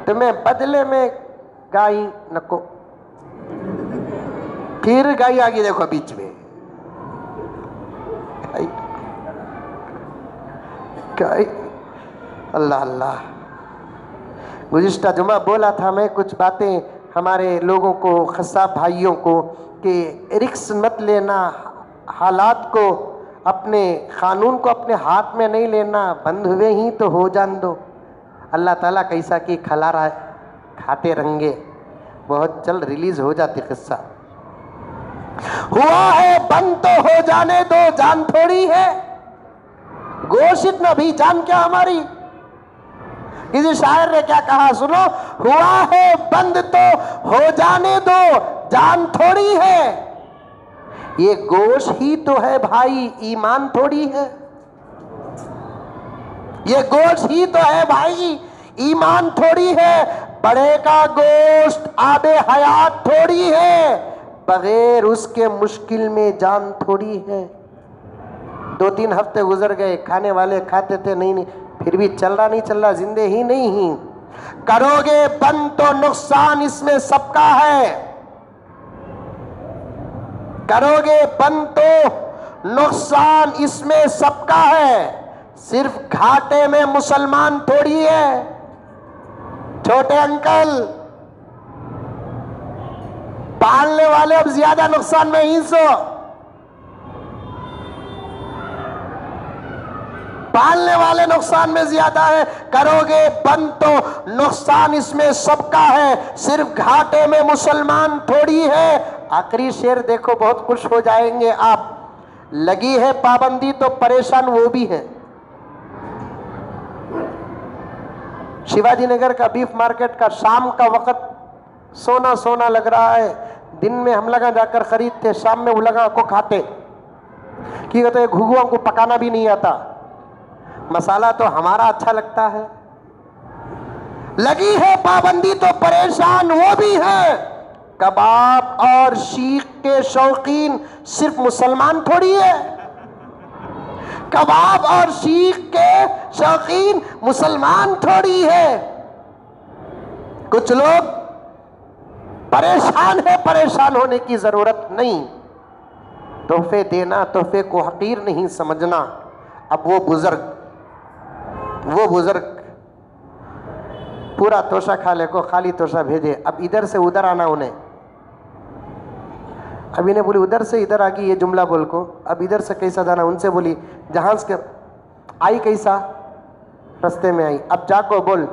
تمہیں بدلے میں گائی نکو, پھر گائی آگی دیکھو بیچ میں. اللہ اللہ. گزشتہ جمعہ بولا تھا میں کچھ باتیں ہمارے لوگوں کو, خصاب بھائیوں کو, کہ رکس مت لینا, حالات کو اپنے قانون کو اپنے ہاتھ میں نہیں لینا, بند ہوئے ہی تو ہو جان دو. اللہ تعالیٰ کیسا کی کھلا رہا ہے, کھاتے رنگے, بہت جلد ریلیز ہو جاتی. قصہ ہوا ہے بند تو ہو جانے دو, جان تھوڑی ہے, گوشت نہ بھی جان کیا ہماری. کسی شاعر نے کیا کہا سنو, ہوا ہے بند تو ہو جانے دو, جان تھوڑی ہے. یہ گوشت ہی تو ہے بھائی, ایمان تھوڑی ہے. یہ گوشت ہی تو ہے بھائی, ایمان تھوڑی ہے. بڑے کا گوشت آب حیات تھوڑی ہے, بغیر اس کے مشکل میں جان تھوڑی ہے. 2-3 ہفتے گزر گئے, کھانے والے کھاتے تھے, نہیں پھر بھی چل رہا, زندے ہی نہیں. کرو گے بند تو نقصان اس میں سب کا ہے, کرو گے بند تو نقصان اس میں سب کا ہے, صرف گھاٹے میں مسلمان تھوڑی ہے. چھوٹے انکل, پالنے والے اب زیادہ نقصان میں ہی سو, پالنے والے نقصان میں زیادہ ہے. کرو گے بند تو نقصان اس میں سب کا ہے, صرف گھاٹے میں مسلمان تھوڑی ہے. آخری شعر دیکھو, بہت خوش ہو جائیں گے آپ. لگی ہے پابندی تو پریشان وہ بھی ہے. شیواجی نگر کا بیف مارکیٹ کا شام کا وقت سونا سونا لگ رہا ہے. دن میں ہم لگا جا کر خریدتے, شام میں وہ لگا کو کھاتے. کی کہتے ہیں گھگوا کو پکانا بھی نہیں آتا, مسالہ تو ہمارا اچھا لگتا ہے. لگی ہے پابندی تو پریشان وہ بھی ہے. کباب اور شیخ کے شوقین صرف مسلمان تھوڑی ہے, کباب اور شیخ کے شوقین مسلمان تھوڑی ہے. کچھ لوگ پریشان ہے, پریشان ہونے کی ضرورت نہیں. تحفے دینا, تحفے کو حقیر نہیں سمجھنا. اب وہ بزرگ پورا توشہ کھا لے کو خالی توشہ بھیجے, اب ادھر سے ادھر آنا انہیں. اب انہیں بولی ادھر سے ادھر آ گئی یہ جملہ بول کو، اب ادھر سے کیسا جانا؟ ان سے بولی جہاز کے آئی کیسا؟ رستے میں آئی. اب جا کو بول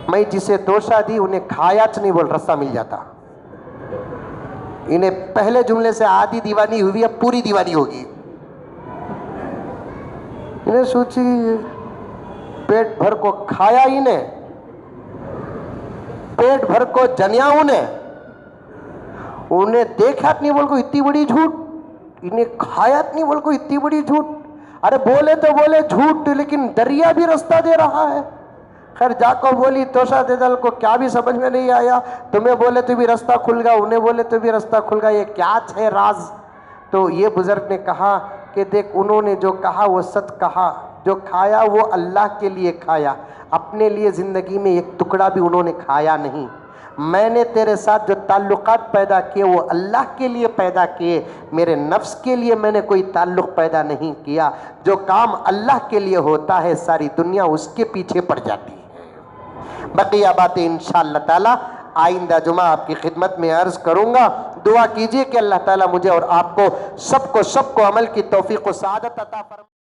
میں جسے توشہ دی انہیں کھایا چ نہیں، بول رستہ مل جاتا. انہیں پہلے جملے سے آدھی دیوانی ہوئی، اب پوری دیوانی ہوگی. انہیں سوچی پیٹ بھر کو کھایا انہیں، پیٹ بھر کو جنیا انہیں دیکھا نہیں بول کو اتنی بڑی جھوٹ، انہیں کھایا نہیں بول کو اتنی بڑی جھوٹ. ارے بولے تو بولے جھوٹ، لیکن دریا بھی رستہ دے رہا ہے. خیر جا کو بولی توشہ دیدل کو کیا بھی سمجھ میں نہیں آیا، تمہیں بولے تو بھی رستہ کھل گا، انہیں بولے تو بھی رستہ کھل گا، یہ کیا ہے راز؟ تو یہ بزرگ نے کہا کہ دیکھ انہوں نے جو کہا وہ سچ کہا، جو کھایا وہ اللہ کے لیے کھایا، اپنے لیے زندگی میں ایک ٹکڑا بھی انہوں نے کھایا نہیں. میں نے تیرے ساتھ جو تعلقات پیدا کیے وہ اللہ کے لیے پیدا کیے، میرے نفس کے لیے میں نے کوئی تعلق پیدا نہیں کیا. جو کام اللہ کے لیے ہوتا ہے ساری دنیا اس کے پیچھے پڑ جاتی ہے. بقیہ باتیں انشاءاللہ تعالی آئندہ جمعہ آپ کی خدمت میں عرض کروں گا. دعا کیجئے کہ اللہ تعالی مجھے اور آپ کو سب کو عمل کی توفیق و سعادت عطا فرمائے.